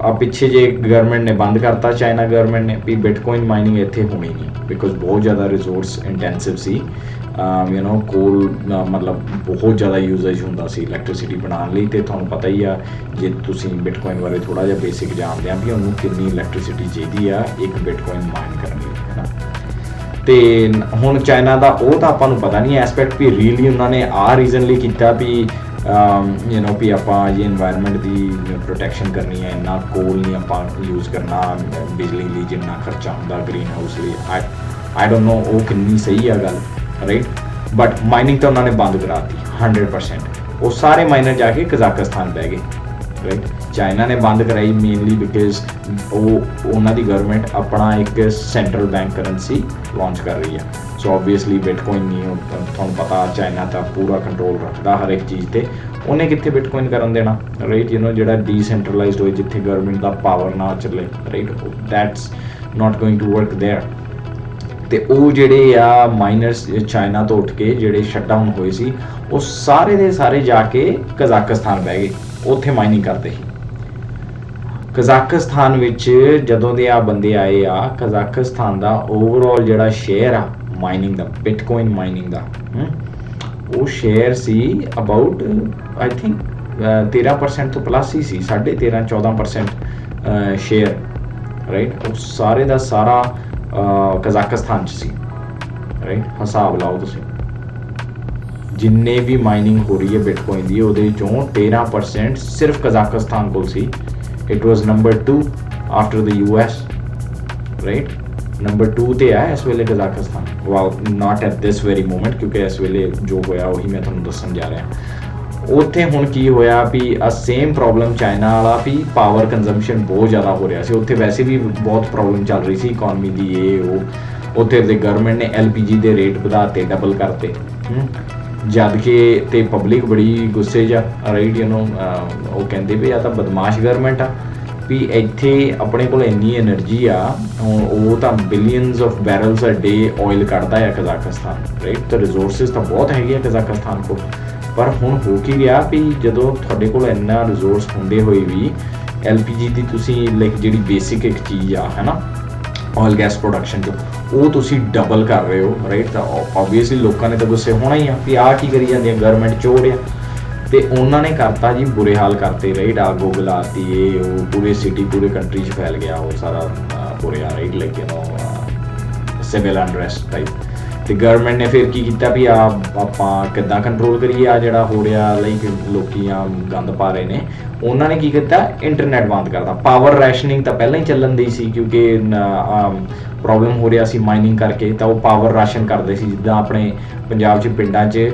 ਆ ਪਿੱਛੇ ਜੇ ਗਵਰਨਮੈਂਟ ਨੇ ਬੰਦ ਕਰਤਾ, ਚਾਈਨਾ ਗਵਰਨਮੈਂਟ ਨੇ, ਵੀ ਬਿਟਕੋਇਨ ਮਾਈਨਿੰਗ ਇੱਥੇ ਹੋਣੀ ਨਹੀਂ, ਬਿਕੋਜ਼ ਬਹੁਤ ਜ਼ਿਆਦਾ ਰਿਸੋਰਸ ਇੰਟੈਂਸਿਵ ਸੀ। ਕੋਲ ਮਤਲਬ ਬਹੁਤ ਜ਼ਿਆਦਾ ਯੂਜ਼ੇਜ ਹੁੰਦਾ ਸੀ ਇਲੈਕਟ੍ਰਿਸਿਟੀ ਬਣਾਉਣ ਲਈ, ਅਤੇ ਤੁਹਾਨੂੰ ਪਤਾ ਹੀ ਆ ਜੇ ਤੁਸੀਂ ਬਿਟਕੋਇਨ ਬਾਰੇ ਥੋੜ੍ਹਾ ਜਿਹਾ ਬੇਸਿਕ ਜਾਣਦੇ ਆ ਵੀ ਉਹਨੂੰ ਕਿੰਨੀ ਇਲੈਕਟ੍ਰਿਸਿਟੀ ਚਾਹੀਦੀ ਆ ਇੱਕ ਬਿਟਕੋਇਨ ਮਾਈਨ ਕਰਨ ਲਈ, ਹੈ ਨਾ। ਅਤੇ ਹੁਣ ਚਾਈਨਾ ਦਾ ਉਹ ਤਾਂ ਆਪਾਂ ਨੂੰ ਪਤਾ ਨਹੀਂ ਐਸਪੈਕਟ ਵੀ ਰੀਅਲੀ ਉਹਨਾਂ ਨੇ ਆਹ ਰੀਜ਼ਨ ਲਈ ਕੀਤਾ ਵੀ ਵੀ ਆਪਾਂ ਜੀ ਇਨਵਾਇਰਮੈਂਟ ਦੀ ਪ੍ਰੋਟੈਕਸ਼ਨ ਕਰਨੀ ਹੈ, ਇੰਨਾ ਕੋਲ ਨਹੀਂ ਆਪਾਂ ਯੂਜ਼ ਕਰਨਾ ਬਿਜਲੀ ਲਈ ਜਿੰਨਾ ਖਰਚਾ ਹੁੰਦਾ ਗ੍ਰੀਨ ਹਾਊਸ ਲਈ। ਆਈ ਡੋਂਟ ਨੋ ਉਹ ਕਿੰਨੀ ਸਹੀ ਆ ਗੱਲ, ਰਾਈਟ, ਬਟ ਮਾਈਨਿੰਗ ਤਾਂ ਉਹਨਾਂ ਨੇ ਬੰਦ ਕਰਾਤੀ 100%। ਉਹ ਸਾਰੇ ਮਾਈਨਰ ਜਾ ਕੇ ਕਜ਼ਾਕਿਸਤਾਨ ਬਹਿ ਗਏ, ਰਾਈਟ। ਚਾਈਨਾ ਨੇ ਬੰਦ ਕਰਾਈ ਮੇਨਲੀ ਬਿਕਾਜ਼ ਉਹਨਾਂ ਦੀ ਗਵਰਨਮੈਂਟ ਆਪਣਾ ਇੱਕ ਸੈਂਟਰਲ ਬੈਂਕ ਕਰੰਸੀ ਲਾਂਚ ਕਰ ਰਹੀ ਆ। ਸੋ ਓਬਵੀਅਸਲੀ ਬਿਟਕੋਇਨ ਨਹੀਂ, ਤੁਹਾਨੂੰ ਪਤਾ ਚਾਈਨਾ ਤਾਂ ਪੂਰਾ ਕੰਟਰੋਲ ਰੱਖਦਾ ਹਰ ਇੱਕ ਚੀਜ਼ 'ਤੇ, ਉਹਨੇ ਕਿੱਥੇ ਬਿਟਕੋਇਨ ਕਰਨ ਦੇਣਾ, ਰਾਈਟ। ਜਿਹੜਾ ਡੀਸੈਂਟਰਲਾਈਜ਼ਡ ਹੋਏ, ਜਿੱਥੇ ਗਵਰਨਮੈਂਟ ਦਾ ਪਾਵਰ ਨਾ ਚੱਲੇ, right, that's not going to work there. ਅਤੇ ਉਹ ਜਿਹੜੇ ਆ ਮਾਈਨਰਸ ਚਾਈਨਾ ਤੋਂ ਉੱਠ ਕੇ ਜਿਹੜੇ ਸ਼ਟਡਾਊਨ ਹੋਏ ਸੀ, ਉਹ ਸਾਰੇ ਦੇ ਸਾਰੇ ਜਾ ਕੇ ਕਜ਼ਾਕਿਸਤਾਨ ਬਹਿ ਗਏ, ਉੱਥੇ ਮਾਈਨਿੰਗ ਕਰਦੇ ਸੀ। ਕਜ਼ਾਕਿਸਤਾਨ ਵਿੱਚ ਜਦੋਂ ਦੇ ਆ ਬੰਦੇ ਆਏ ਆ, ਕਜ਼ਾਕਿਸਤਾਨ ਦਾ ਓਵਰਆਲ ਜਿਹੜਾ ਸ਼ੇਅਰ ਆ ਮਾਈਨਿੰਗ ਦਾ, ਬਿਟਕੋਇਨ ਮਾਈਨਿੰਗ ਦਾ, ਉਹ share C about I think 13% ਤੋਂ ਪਲੱਸ ਹੀ ਸੀ, 13-14% ਸ਼ੇਅਰ, ਰਾਈਟ। ਉਹ ਸਾਰੇ ਦਾ ਸਾਰਾ ਕਜ਼ਾਕਿਸਤਾਨ 'ਚ ਸੀ, ਰਾਈਟ। ਹਿਸਾਬ ਲਾਓ ਤੁਸੀਂ, ਜਿੰਨੇ ਵੀ ਮਾਈਨਿੰਗ ਹੋ ਰਹੀ ਹੈ ਬਿਟਕੋਇਨ ਦੀ, ਉਹਦੇ ਵਿੱਚੋਂ 13% ਸਿਰਫ ਕਜ਼ਾਕਿਸਤਾਨ ਕੋਲ ਸੀ। It was number 2 after the US, right. Number 2 'ਤੇ ਆ ਇਸ ਵੇਲੇ Kazakhstan, wow, not at this very moment, ਕਿਉਂਕਿ ਇਸ ਵੇਲੇ ਜੋ ਹੋਇਆ ਉਹੀ ਮੈਂ ਤੁਹਾਨੂੰ ਦੱਸਣ ਜਾ ਰਿਹਾ। ਉੱਥੇ ਹੁਣ ਕੀ ਹੋਇਆ ਵੀ ਸੇਮ ਪ੍ਰੋਬਲਮ ਚਾਈਨਾ ਵਾਲਾ ਵੀ ਪਾਵਰ ਕੰਜ਼ੰਪਸ਼ਨ ਬਹੁਤ ਜ਼ਿਆਦਾ ਹੋ ਰਿਹਾ ਸੀ ਉੱਥੇ, ਵੈਸੇ ਵੀ ਬਹੁਤ ਪ੍ਰੋਬਲਮ ਚੱਲ ਰਹੀ ਸੀ ਇਕੋਨਮੀ ਦੀ, ਇਹ ਉਹ। ਉੱਥੇ ਦੇ ਗਵਰਨਮੈਂਟ ਨੇ LPG ਦੇ ਰੇਟ ਵਧਾਤੇ, ਡਬਲ ਕਰਤੇ, ਜਦ ਕਿ ਤੇ ਪਬਲਿਕ ਬੜੀ ਗੁੱਸੇ 'ਚ ਆ, ਰਾਈਟ। ਉਹ ਕਹਿੰਦੇ ਵੀ ਆ ਤਾਂ ਬਦਮਾਸ਼ ਗਵਰਨਮੈਂਟ ਆ, ਵੀ ਇੱਥੇ ਆਪਣੇ ਕੋਲ ਇੰਨੀ ਐਨਰਜੀ ਆ, ਉਹ ਤਾਂ billions of barrels a day oil ਕੱਢਦਾ ਆ ਕਜ਼ਾਕਿਸਤਾਨ, ਰਾਈਟ। ਤਾਂ ਰਿਸੋਰਸਿਸ ਤਾਂ ਬਹੁਤ ਹੈਗੇ ਆ ਕਜ਼ਾਕਿਸਤਾਨ ਕੋਲ, ਪਰ ਹੁਣ ਹੋ ਕੀ ਗਿਆ ਵੀ ਜਦੋਂ ਤੁਹਾਡੇ ਕੋਲ ਇੰਨਾ ਰਿਸੋਰਸ ਹੁੰਦੇ ਹੋਏ ਵੀ LPG ਦੀ ਤੁਸੀਂ ਲਾਈਕ ਜਿਹੜੀ ਬੇਸਿਕ ਇੱਕ ਚੀਜ਼ ਆ, ਹੈ ਨਾ, ਆਇਲ ਗੈਸ ਪ੍ਰੋਡਕਸ਼ਨ 'ਚ, ਉਹ ਤੁਸੀਂ ਡਬਲ ਕਰ ਰਹੇ ਹੋ, ਰਾਈਟ। ਤਾਂ ਓਬਵੀਅਸਲੀ ਲੋਕਾਂ ਨੇ ਤਾਂ ਗੁੱਸੇ ਹੋਣਾ ਹੀ ਆ ਵੀ ਆਹ ਕੀ ਕਰੀ ਜਾਂਦੀ ਆ ਗਵਰਨਮੈਂਟ, ਚੋਰ ਆ। ਅਤੇ ਉਹਨਾਂ ਨੇ ਕਰਤਾ ਜੀ ਬੁਰੇ ਹਾਲ ਕਰਤੇ, ਰਾਈਟ। ਅੱਗ ਉੱਗ ਲਾਤੀ, ਇਹ ਉਹ ਪੂਰੇ ਸਿਟੀ ਪੂਰੇ ਕੰਟਰੀ 'ਚ ਫੈਲ ਗਿਆ ਉਹ ਸਾਰਾ ਬੁਰੇ ਹਾਲ, right, like civil unrest type. ਅਤੇ ਗਵਰਨਮੈਂਟ ਨੇ ਫਿਰ ਕੀ ਕੀਤਾ ਵੀ ਆਪਾਂ ਕਿੱਦਾਂ ਕੰਟਰੋਲ ਕਰੀਏ ਆ ਜਿਹੜਾ ਹੋ ਰਿਹਾ, ਲਾਈਕ ਲੋਕੀ ਗੰਦ ਪਾ ਰਹੇ ਨੇ। ਉਹਨਾਂ ਨੇ ਕੀ ਕੀਤਾ, ਇੰਟਰਨੈਟ ਬੰਦ ਕਰਤਾ। ਪਾਵਰ ਰੈਸ਼ਨਿੰਗ ਤਾਂ ਪਹਿਲਾਂ ਹੀ ਚੱਲਣ ਦੀ ਸੀ, ਕਿਉਂਕਿ ਪ੍ਰੋਬਲਮ ਹੋ ਰਿਹਾ ਸੀ ਮਾਈਨਿੰਗ ਕਰਕੇ, ਤਾਂ ਉਹ ਪਾਵਰ ਰਾਸ਼ਨ ਕਰਦੇ ਸੀ, ਜਿੱਦਾਂ ਆਪਣੇ ਪੰਜਾਬ 'ਚ ਪਿੰਡਾਂ 'ਚ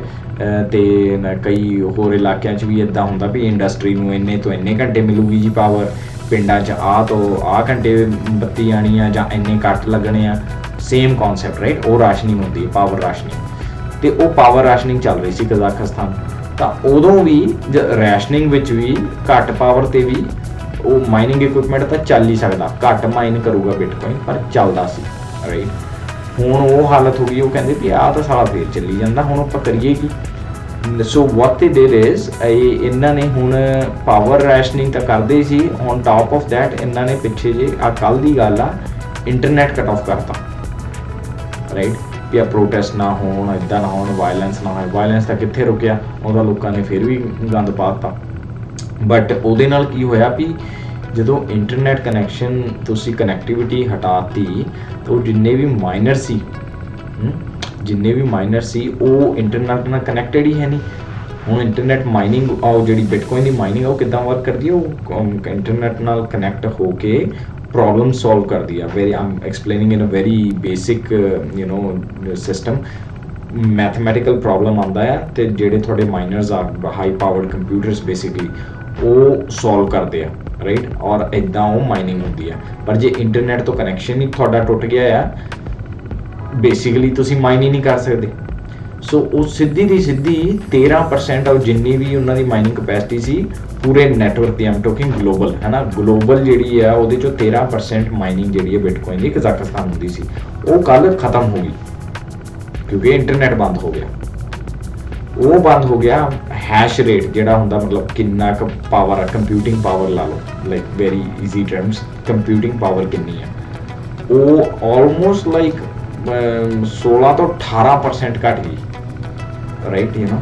ਅਤੇ ਕਈ ਹੋਰ ਇਲਾਕਿਆਂ 'ਚ ਵੀ ਇੱਦਾਂ ਹੁੰਦਾ ਵੀ ਇੰਡਸਟਰੀ ਨੂੰ ਇੰਨੇ ਤੋਂ ਇੰਨੇ ਘੰਟੇ ਮਿਲੂਗੀ ਜੀ ਪਾਵਰ, ਪਿੰਡਾਂ 'ਚ ਆਹ ਤੋਂ ਆਹ ਘੰਟੇ ਬੱਤੀ ਆਉਣੀ ਆ ਜਾਂ ਇੰਨੇ ਕੱਟ ਲੱਗਣੇ ਆ, ਸੇਮ ਕੌਨਸੈਪਟ, ਰਾਈਟ। ਉਹ ਰਾਸ਼ਨਿੰਗ ਹੁੰਦੀ ਹੈ, ਪਾਵਰ ਰਾਸ਼ਨਿੰਗ। ਅਤੇ ਉਹ ਪਾਵਰ ਰਾਸ਼ਨਿੰਗ ਚੱਲ ਰਹੀ ਸੀ ਕਜ਼ਾਕਿਸਤਾਨ। ਤਾਂ ਉਦੋਂ ਵੀ ਰੈਸ਼ਨਿੰਗ ਵਿੱਚ ਵੀ ਘੱਟ ਪਾਵਰ 'ਤੇ ਵੀ ਉਹ ਮਾਈਨਿੰਗ ਇਕੁਇਪਮੈਂਟ ਤਾਂ ਚੱਲ ਹੀ ਸਕਦਾ, ਘੱਟ ਮਾਈਨ ਕਰੂਗਾ ਬਿਟਕੋਇਨ, ਪਰ ਚੱਲਦਾ ਸੀ, ਰਾਈਟ। ਹੁਣ ਉਹ ਹਾਲਤ ਹੋ ਗਈ, ਉਹ ਕਹਿੰਦੇ ਵੀ ਆਹ ਤਾਂ ਸਾਲਾ ਫੇਰ ਚੱਲੀ ਜਾਂਦਾ, ਹੁਣ ਆਪਾਂ ਕਰੀਏ ਕੀ। ਸੋ ਵਾਟ ਦੇ ਦੇਰ ਇਜ਼, ਇਹਨਾਂ ਨੇ ਹੁਣ ਪਾਵਰ ਰੈਸ਼ਨਿੰਗ ਤਾਂ ਕਰਦੇ ਸੀ, ਔਨ ਟਾਪ ਆਫ ਦੈਟ ਇਹਨਾਂ ਨੇ ਪਿੱਛੇ ਜੇ ਆ ਕੱਲ੍ਹ ਦੀ ਗੱਲ ਆ ਇੰਟਰਨੈਟ ਕੱਟ ਆਫ ਕਰਤਾ, ਰਾਈਟ। ਵੀ ਆ ਪ੍ਰੋਟੈਸਟ ਨਾ ਹੋਣ, ਇੱਦਾਂ ਨਾ ਹੋਣ, ਵਾਇਲੈਂਸ ਨਾ ਹੋਏ। ਵਾਇਲੈਂਸ ਤਾਂ ਕਿੱਥੇ ਰੁਕਿਆ, ਉਹਦਾ ਲੋਕਾਂ ਨੇ ਫਿਰ ਵੀ ਗੰਦ ਪਾ ਦਿੱਤਾ। ਬਟ ਉਹਦੇ ਨਾਲ ਕੀ ਹੋਇਆ ਵੀ ਜਦੋਂ ਇੰਟਰਨੈਟ ਕਨੈਕਸ਼ਨ ਤੁਸੀਂ ਕਨੈਕਟੀਵਿਟੀ ਹਟਾਤੀ, ਤਾਂ ਉਹ ਜਿੰਨੇ ਵੀ ਮਾਈਨਰ ਸੀ ਉਹ ਇੰਟਰਨੈਟ ਨਾਲ ਕਨੈਕਟਡ ਹੀ ਹੈ ਨਹੀਂ। ਹੁਣ ਇੰਟਰਨੈਟ ਮਾਈਨਿੰਗ, ਉਹ ਜਿਹੜੀ ਬਿਟਕੋਇਨ ਦੀ ਮਾਈਨਿੰਗ ਉਹ ਕਿੱਦਾਂ ਵਰਕ ਕਰਦੀ ਹੈ, ਉਹ ਇੰਟਰਨੈਟ ਨਾਲ ਕਨੈਕਟ ਹੋ ਕੇ ਪ੍ਰੋਬਲਮ ਸੋਲਵ ਕਰਦੀ ਆ। I am explaining in a very basic system. Mathematical problem ਆਉਂਦਾ ਆ ਤੇ ਜਿਹੜੇ ਤੁਹਾਡੇ ਮਾਈਨਰਸ ਆ ਹਾਈ ਪਾਵਰਡ ਕੰਪਿਊਟਰਸ ਬੇਸਿਕਲੀ ਉਹ ਸੋਲਵ ਕਰਦੇ ਆ ਰਾਈਟ, ਔਰ ਇੱਦਾਂ ਉਹ ਮਾਈਨਿੰਗ ਹੁੰਦੀ ਆ। ਪਰ ਜੇ ਇੰਟਰਨੈਟ ਤੋਂ ਕਨੈਕਸ਼ਨ ਹੀ ਤੁਹਾਡਾ ਟੁੱਟ ਗਿਆ ਆ, ਬੇਸਿਕਲੀ ਤੁਸੀਂ ਮਾਈਨ ਹੀ ਨਹੀਂ ਕਰ ਸਕਦੇ। ਸੋ ਉਹ ਸਿੱਧੀ ਦੀ ਸਿੱਧੀ 13% ਔਰ ਜਿੰਨੀ ਵੀ ਉਹਨਾਂ ਦੀ ਮਾਈਨਿੰਗ ਕਪੈਸਿਟੀ ਸੀ ਪੂਰੇ ਨੈਟਵਰਕ ਦੀ, ਆਮ ਟੋਕਿੰਗ ਗਲੋਬਲ ਹੈ ਨਾ, ਗਲੋਬਲ ਜਿਹੜੀ ਆ ਉਹਦੇ ਚੋਂ 13% ਮਾਈਨਿੰਗ ਜਿਹੜੀ ਹੈ ਬਿਟਕੋਇਨ ਦੀ ਕਜ਼ਾਕਿਸਤਾਨ ਹੁੰਦੀ ਸੀ, ਉਹ ਕੱਲ੍ਹ ਖਤਮ ਹੋ ਗਈ ਕਿਉਂਕਿ ਇੰਟਰਨੈਟ ਬੰਦ ਹੋ ਗਿਆ। ਉਹ ਬੰਦ ਹੋ ਗਿਆ। ਹੈਸ਼ ਰੇਟ ਜਿਹੜਾ ਹੁੰਦਾ ਮਤਲਬ ਕਿੰਨਾ ਕੁ ਪਾਵਰ ਆ, ਕੰਪਿਊਟਿੰਗ ਪਾਵਰ ਲਾ ਲਓ, like very easy terms, computing power ਕਿੰਨੀ ਆ, ਉਹ ਆਲਮੋਸਟ ਲਾਈਕ 16 ਤੋਂ 18% ਘੱਟ ਗਈ ਰਾਈਟ ਯੂ ਨੋ।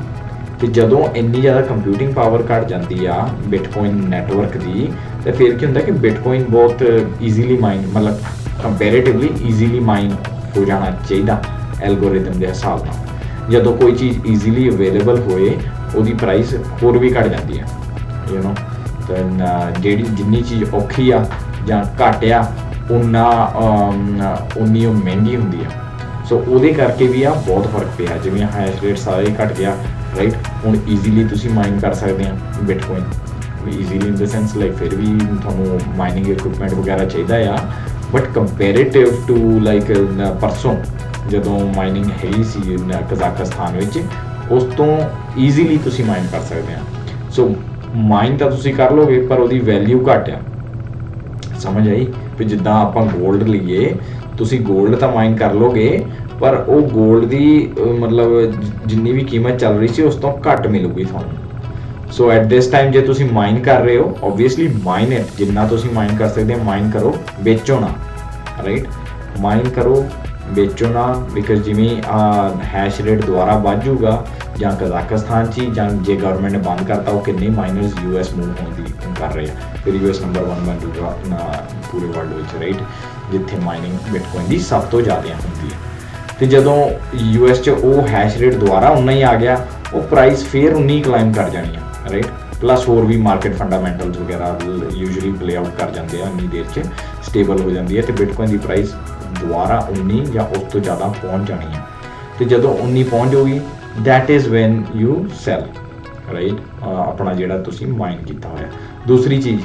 ਤੇ ਜਦੋਂ ਇੰਨੀ ਜ਼ਿਆਦਾ ਕੰਪਿਊਟਿੰਗ ਪਾਵਰ ਘੱਟ ਜਾਂਦੀ ਆ ਬਿਟਕੋਇਨ ਨੈਟਵਰਕ ਦੀ, ਤੇ ਫਿਰ ਕੀ ਹੁੰਦਾ ਕਿ ਬਿਟਕੋਇਨ ਬਹੁਤ ਈਜ਼ੀਲੀ ਮਾਈਨ, ਮਤਲਬ ਕੰਪੈਰੇਟਿਵਲੀ ਈਜ਼ੀਲੀ ਮਾਈਨ ਹੋ ਜਾਣਾ ਚਾਹੀਦਾ ਐਲਗੋਰਿਦਮ ਦੇ ਹਿਸਾਬ ਨਾਲ। ਜਦੋਂ ਕੋਈ ਚੀਜ਼ ਈਜ਼ੀਲੀ ਅਵੇਲੇਬਲ ਹੋਏ ਉਹਦੀ ਪ੍ਰਾਈਸ ਹੋਰ ਵੀ ਘੱਟ ਜਾਂਦੀ ਹੈ ਯੂ ਨੋ। ਤਾਂ ਜਿਹੜੀ ਜਿੰਨੀ ਚੀਜ਼ ਔਖੀ ਆ ਜਾਂ ਘੱਟ ਆ ਉਨੀ ਉਹ ਮਹਿੰਗੀ ਹੁੰਦੀ ਆ। ਸੋ ਉਹਦੇ ਕਰਕੇ ਵੀ ਆ ਬਹੁਤ ਫਰਕ ਪਿਆ। ਜਿਵੇਂ ਹੈਸ਼ ਰੇਟ ਸਾਰੇ ਘੱਟ ਗਿਆ ਰਾਈਟ, ਹੁਣ ਈਜ਼ੀਲੀ ਤੁਸੀਂ ਮਾਈਨ ਕਰ ਸਕਦੇ ਆ ਬਿਟਕੋਇਨ, ਈਜ਼ੀਲੀ ਇਨ ਦ ਸੈਂਸ ਲਾਈਕ ਫਿਰ ਵੀ ਤੁਹਾਨੂੰ ਮਾਈਨਿੰਗ ਇਕਵਿਪਮੈਂਟ ਵਗੈਰਾ ਚਾਹੀਦਾ ਆ, ਬਟ ਕੰਪੈਰੇਟਿਵ ਟੂ ਲਾਈਕ ਪਰਸੋਂ ਜਦੋਂ ਮਾਈਨਿੰਗ ਹੈਗੀ ਸੀ ਕਜ਼ਾਕਿਸਤਾਨ ਵਿੱਚ, ਉਸ ਤੋਂ ਈਜ਼ੀਲੀ ਤੁਸੀਂ ਮਾਈਨ ਕਰ ਸਕਦੇ ਆ। ਸੋ ਮਾਈਨ ਤਾਂ ਤੁਸੀਂ ਕਰ ਲੋਗੇ ਪਰ ਉਹਦੀ ਵੈਲਿਊ ਘੱਟ ਆ, ਸਮਝ ਆਈ? ਵੀ ਜਿੱਦਾਂ ਆਪਾਂ ਗੋਲਡ ਲਈਏ, ਤੁਸੀਂ ਗੋਲਡ ਤਾਂ ਮਾਈਨ ਕਰ ਲੋਗੇ ਪਰ ਉਹ ਗੋਲਡ ਦੀ ਮਤਲਬ ਜਿੰਨੀ ਵੀ ਕੀਮਤ ਚੱਲ ਰਹੀ ਸੀ ਉਸ ਤੋਂ ਘੱਟ ਮਿਲੂਗੀ ਤੁਹਾਨੂੰ। ਸੋ ਐਟ ਦਿਸ ਟਾਈਮ ਜੇ ਤੁਸੀਂ ਮਾਈਨ ਕਰ ਰਹੇ ਹੋ, ਓਬਵੀਅਸਲੀ ਮਾਈਨ ਇਟ, ਜਿੰਨਾ ਤੁਸੀਂ ਮਾਈਨ ਕਰ ਸਕਦੇ ਹੋ ਮਾਈਨ ਕਰੋ, ਵੇਚੋ ਨਾ ਰਾਈਟ, ਮਾਈਨ ਕਰੋ ਵੇਚੋ ਨਾ, ਬਿਕਾਜ਼ ਜਿਵੇਂ ਹੈਸ਼ ਰੇਟ ਦੁਬਾਰਾ ਵੱਧ ਜਾਊਗਾ ਜਾਂ ਕਜ਼ਾਕਿਸਤਾਨ 'ਚ ਜਾਂ ਜੇ ਗਵਰਨਮੈਂਟ ਨੇ ਬੰਦ ਕਰਤਾ, ਉਹ ਕਿੰਨੇ ਮਾਈਨਰਸ US ਮੂਵ ਹੋਣ ਦੀ ਕਰ ਰਹੇ ਆ, ਫਿਰ US ਨੰਬਰ 1 ਬਣ ਜਾਊਗਾ ਪੂਰੇ ਵਰਲਡ ਵਿੱਚ ਰਾਈਟ, ਜਿੱਥੇ ਮਾਈਨਿੰਗ ਬਿਟਕੋਇਨ ਦੀ ਸਭ ਤੋਂ ਜ਼ਿਆਦਾ ਹੁੰਦੀ ਹੈ। ਤੇ ਜਦੋਂ US 'ਚ ਉਹ ਹੈਸ਼ ਰੇਟ ਦੁਬਾਰਾ ਉਨਾ ਹੀ ਆ ਗਿਆ, ਉਹ ਪ੍ਰਾਈਸ ਫਿਰ ਉਨੀ ਕਲਾਈਮ ਕਰ ਜਾਣੀ ਆ ਰਾਈਟ। ਪਲੱਸ ਹੋਰ ਵੀ ਮਾਰਕੀਟ ਫੰਡਾਮੈਂਟਲਸ ਵਗੈਰਾ ਯੂਜੂਅਲੀ ਪਲੇ ਆਊਟ ਕਰ ਜਾਂਦੇ ਆ, ਉਨੀ ਦੇਰ 'ਚ ਸਟੇਬਲ ਹੋ ਜਾਂਦੀ ਹੈ ਤੇ ਬਿਟਕੋਇਨ ਦੀ ਪ੍ਰਾਈਸ ਦੁਬਾਰਾ 19 ਜਾਂ ਉਸ ਤੋਂ ਜ਼ਿਆਦਾ ਪਹੁੰਚ ਜਾਣੀ ਹੈ। ਤੇ ਜਦੋਂ 19 ਪਹੁੰਚ ਜਾਊਗੀ, that is when you sell right, ਆਪਣਾ ਜਿਹੜਾ ਤੁਸੀਂ ਮਾਈਨ ਕੀਤਾ ਹੋਇਆ। ਦੂਸਰੀ ਚੀਜ਼,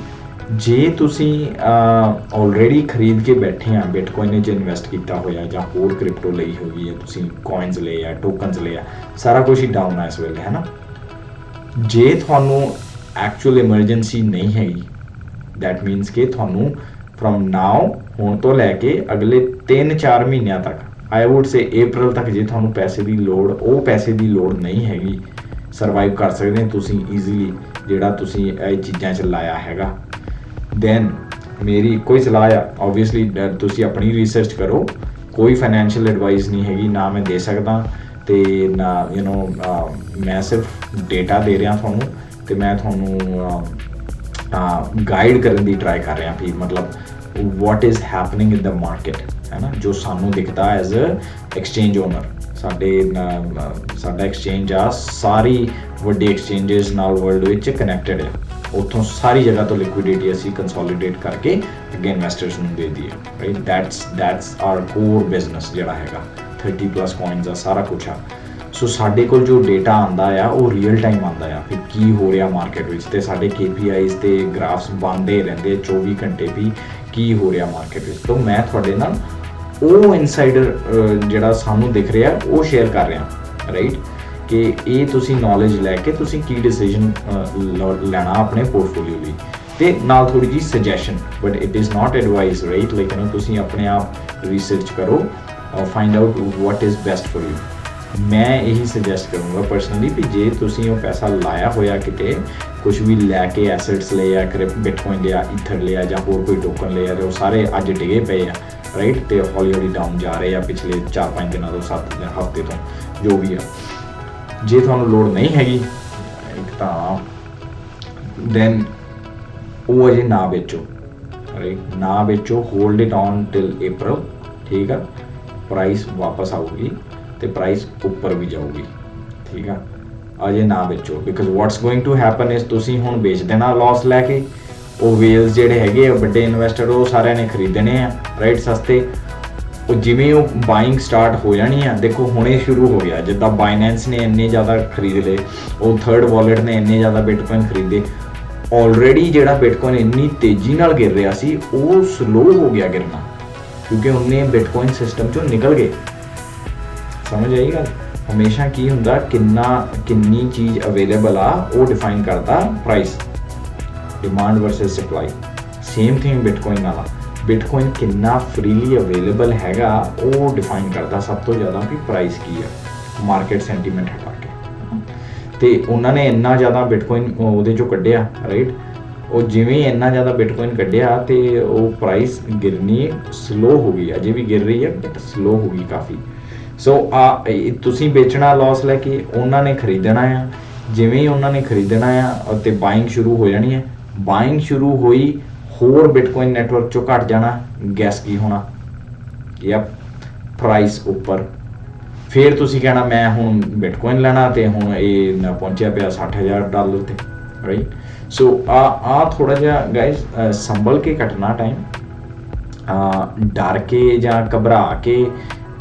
ਜੇ ਤੁਸੀਂ ਆਲਰੇਡੀ ਖਰੀਦ ਕੇ ਬੈਠੇ ਆ ਬਿਟਕੋਇਨ 'ਚ ਇਨਵੈਸਟ ਕੀਤਾ ਹੋਇਆ ਜਾਂ ਹੋਰ ਕ੍ਰਿਪਟੋ ਲਈ ਹੋਈ ਹੈ, ਤੁਸੀਂ ਕੋਇਨਸ ਲਏ ਆ, ਟੋਕਨਸ ਲਏ ਆ, ਸਾਰਾ ਕੁਝ ਹੀ ਡਾਊਨ ਆ ਇਸ ਵੇਲੇ ਹੈ ਨਾ। ਜੇ ਤੁਹਾਨੂੰ ਐਕਚੁਅਲ ਐਮਰਜੈਂਸੀ ਨਹੀਂ ਹੈਗੀ, ਦੈਟ ਮੀਨਸ ਕਿ ਤੁਹਾਨੂੰ ਫਰਮ ਨਾਓ, ਹੁਣ ਤੋਂ ਲੈ ਕੇ ਅਗਲੇ 3-4 ਮਹੀਨਿਆਂ ਤੱਕ, ਆਈ ਵੁੱਡ ਸੇ April ਤੱਕ, ਜੇ ਤੁਹਾਨੂੰ ਪੈਸੇ ਦੀ ਲੋੜ, ਉਹ ਪੈਸੇ ਦੀ ਲੋੜ ਨਹੀਂ ਹੈਗੀ, ਸਰਵਾਈਵ ਕਰ ਸਕਦੇ ਹੋ ਤੁਸੀਂ ਈਜ਼ੀਲੀ ਜਿਹੜਾ ਤੁਸੀਂ ਇਹ ਚੀਜ਼ਾਂ 'ਚ ਲਾਇਆ ਹੈਗਾ, ਦੈਨ ਮੇਰੀ ਕੋਈ ਸਲਾਹ ਆ, ਓਬਵੀਅਸਲੀ ਤੁਸੀਂ ਆਪਣੀ ਰਿਸਰਚ ਕਰੋ, ਕੋਈ ਫਾਈਨੈਂਸ਼ੀਅਲ ਐਡਵਾਈਸ ਨਹੀਂ ਹੈਗੀ, ਨਾ ਮੈਂ ਦੇ ਸਕਦਾ ਤੇ ਨਾ ਯੂ ਨੋ, ਮੈਂ ਸਿਰਫ ਡੇਟਾ ਦੇ ਰਿਹਾ ਤੁਹਾਨੂੰ, ਤੇ ਮੈਂ ਤੁਹਾਨੂੰ ਗਾਈਡ ਕਰਨ ਦੀ ਟਰਾਈ ਕਰ ਰਿਹਾ ਵੀ ਮਤਲਬ what is happening in the market ਹੈ ਨਾ, ਜੋ ਸਾਨੂੰ ਦਿਖਦਾ ਐਜ਼ ਐਕਸਚੇਂਜ ਓਨਰ। ਸਾਡਾ ਐਕਸਚੇਂਜ ਆ ਸਾਰੀ ਵੱਡੀ ਐਕਸਚੇਂਜਸ ਨਾਲ ਵਰਲਡ ਵਿੱਚ ਕਨੈਕਟਡ ਹੈ, ਉੱਥੋਂ ਸਾਰੀ ਜਗ੍ਹਾ ਤੋਂ ਲਿਕੁਇਡਿਟੀ ਅਸੀਂ ਕੰਸੋਲੀਡੇਟ ਕਰਕੇ ਅੱਗੇ ਇਨਵੈਸਟਰਸ ਨੂੰ ਦੇ ਦਈਏ right. That's our core business ਜਿਹੜਾ ਹੈਗਾ, 30+ ਕੋਇਨਸ ਆ, ਸਾਰਾ ਕੁਛ ਆ। ਸੋ ਸਾਡੇ ਕੋਲ ਜੋ ਡੇਟਾ ਆਉਂਦਾ ਆ ਉਹ ਰੀਅਲ ਟਾਈਮ ਆਉਂਦਾ ਆ ਵੀ ਕੀ ਹੋ ਰਿਹਾ ਮਾਰਕੀਟ ਵਿੱਚ, ਤੇ ਸਾਡੇ KPIs ਤੇ ਗ੍ਰਾਫਸ ਬਣਦੇ ਰਹਿੰਦੇ 24 ਘੰਟੇ ਵੀ ਕੀ ਹੋ ਰਿਹਾ ਮਾਰਕੀਟ ਵਿੱਚ। ਤਾਂ ਮੈਂ ਤੁਹਾਡੇ ਨਾਲ ਉਹ ਇਨਸਾਈਡਰ ਜਿਹੜਾ ਸਾਨੂੰ ਦਿਖ ਰਿਹਾ ਉਹ ਸ਼ੇਅਰ ਕਰ ਰਿਹਾ ਰਾਈਟ, ਕਿ ਇਹ ਤੁਸੀਂ ਨੌਲੇਜ ਲੈ ਕੇ ਤੁਸੀਂ ਕੀ ਡਿਸੀਜਨ ਲੈਣਾ ਆਪਣੇ ਪੋਰਟਫੋਲੀਓ ਲਈ, ਤੇ ਨਾਲ ਥੋੜੀ ਜੀ suggestion, but it is not advice right, like you know, ਤੁਸੀਂ ਆਪਣੇ ਆਪ ਰਿਸਰਚ ਕਰੋ, find out what is best for you. ਮੈਂ ਇਹੀ ਸੁਜੈਸਟ ਕਰੂੰਗਾ ਪਰਸਨਲੀ ਵੀ ਜੇ ਤੁਸੀਂ ਉਹ ਪੈਸਾ ਲਾਇਆ ਹੋਇਆ ਕਿਤੇ, ਕੁਝ ਵੀ ਲੈ ਕੇ ਐਸੈਟਸ ਲਏ ਆ, ਬਿਟਕੋਇਨ ਲਿਆ, ਈਥਰ ਲਿਆ ਜਾਂ ਹੋਰ ਕੋਈ ਟੋਕਨ ਲਿਆ, ਤੇ ਉਹ ਸਾਰੇ ਅੱਜ ਡਿਗੇ ਪਏ ਆ ਰਾਈਟ, ਤੇ ਹੌਲੀ ਹੌਲੀ ਡਾਊਨ ਜਾ ਰਹੇ ਆ ਪਿਛਲੇ 4-5 ਦਿਨਾਂ ਤੋਂ, 7 ਹਫ਼ਤੇ ਤੋਂ, ਜੋ ਵੀ ਆ। ਜੇ ਤੁਹਾਨੂੰ ਲੋੜ ਨਹੀਂ ਹੈਗੀ ਇੱਕ ਤਾਂ ਦੈਨ ਉਹ ਅਜੇ ਨਾ ਵੇਚੋ ਰਾਈਟ, ਨਾ ਵੇਚੋ, hold it on till April, ਠੀਕ ਆ। ਪ੍ਰਾਈਸ ਵਾਪਸ ਆਊਗੀ ਤੇ ਪ੍ਰਾਈਸ ਉੱਪਰ ਵੀ ਜਾਊਗੀ, ਠੀਕ ਆ। ਅਜੇ ਨਾ ਵੇਚੋ, because what's going to happen is ਤੁਸੀਂ ਹੁਣ ਵੇਚ ਦੇਣਾ ਲਾਸ ਲੈ ਕੇ, ਉਹ ਵੇਲਸ ਜਿਹੜੇ ਹੈਗੇ ਆ ਵੱਡੇ ਇਨਵੈਸਟਰ, ਉਹ ਸਾਰਿਆਂ ਨੇ ਖਰੀਦਣੇ ਆ ਰਾਈਟ ਸਸਤੇ, ਉਹ ਜਿਵੇਂ ਉਹ ਬਾਇੰਗ ਸਟਾਰਟ ਹੋ ਜਾਣੀ ਆ, ਦੇਖੋ ਹੁਣੇ ਸ਼ੁਰੂ ਹੋ ਗਿਆ। ਜਿੱਦਾਂ ਬਾਈਨੈਂਸ ਨੇ ਇੰਨੇ ਜ਼ਿਆਦਾ ਖਰੀਦ ਲਏ, ਉਹ ਥਰਡ ਵਾਲਟ ਨੇ ਇੰਨੇ ਜ਼ਿਆਦਾ ਬਿਟਕੋਇਨ ਖਰੀਦੇ, ਆਲਰੇਡੀ ਜਿਹੜਾ ਬਿਟਕੋਇਨ ਇੰਨੀ ਤੇਜ਼ੀ ਨਾਲ ਗਿਰ ਰਿਹਾ ਸੀ ਉਹ ਸਲੋ ਹੋ ਗਿਆ ਗਿਰਨਾ, ਕਿਉਂਕਿ ਉਹਨੇ ਬਿਟਕੋਇਨ ਸਿਸਟਮ ਚੋਂ ਨਿਕਲ ਗਏ। ਸਮਝ ਆਈ ਗੱਲ? ਹਮੇਸ਼ਾ ਕੀ ਹੁੰਦਾ, ਕਿੰਨੀ ਚੀਜ਼ ਅਵੇਲੇਬਲ ਆ ਉਹ ਡਿਫਾਈਨ ਕਰਦਾ price, demand versus supply. Same thing Bitcoin ਨਾਲ, ਬਿਟਕੋਇਨ ਕਿੰਨਾ ਫ੍ਰੀਲੀ ਅਵੇਲੇਬਲ ਹੈਗਾ ਉਹ ਡਿਫਾਈਨ ਕਰਦਾ ਸਭ ਤੋਂ ਜ਼ਿਆਦਾ ਵੀ ਪ੍ਰਾਈਸ ਕੀ ਆ, ਮਾਰਕੀਟ ਸੈਂਟੀਮੈਂਟ ਹਟਾ ਕੇ। ਤੇ ਉਹਨਾਂ ਨੇ ਇੰਨਾ ਜ਼ਿਆਦਾ ਬਿਟਕੋਇਨ ਉਹਦੇ ਚੋਂ ਕੱਢਿਆ, ਰਾਈਟ। ਉਹ ਜਿਵੇਂ ਇੰਨਾ ਜ਼ਿਆਦਾ ਬਿਟਕੋਇਨ ਕੱਢਿਆ ਤੇ ਉਹ ਪ੍ਰਾਈਸ ਗਿਰਨੀ ਸਲੋ ਹੋ ਗਈ, ਅਜੇ ਵੀ ਗਿਰ ਰਹੀ ਹੈ ਬਟ ਸਲੋ ਹੋ ਗਈ ਕਾਫੀ। ਸੋ ਤੁਸੀਂ ਵੇਚਣਾ ਲਾਸ ਲੈ ਕੇ, ਉਹਨਾਂ ਨੇ ਖਰੀਦਣਾ ਆ। ਜਿਵੇਂ ਹੀ ਉਹਨਾਂ ਨੇ ਖਰੀਦਣਾ ਆ ਅਤੇ ਬਾਇੰਗ ਸ਼ੁਰੂ ਹੋ ਜਾਣੀ ਹੈ। ਬਾਇੰਗ ਸ਼ੁਰੂ ਹੋਈ, ਹੋਰ ਬਿਟਕੋਇਨ ਨੈਟਵਰਕ ਚੋਂ ਘਟ ਜਾਣਾ, ਗੈਸ ਕੀ ਹੋਣਾ? ਯਪ, ਪ੍ਰਾਈਸ ਉੱਪਰ। ਫਿਰ ਤੁਸੀਂ ਕਹਿਣਾ ਮੈਂ ਹੁਣ ਬਿਟਕੋਇਨ ਲੈਣਾ ਤੇ ਹੁਣ ਇਹ ਪਹੁੰਚਿਆ ਪਿਆ $60,000 ਤੇ, ਰਾਈਟ। ਸੋ ਆ ਥੋੜਾ ਜਿਹਾ ਗਾਇਜ਼ ਸੰਭਲ ਕੇ ਕੱਟਣਾ ਟਾਈਮ, ਡਰ ਕੇ ਜਾਂ ਘਬਰਾ ਕੇ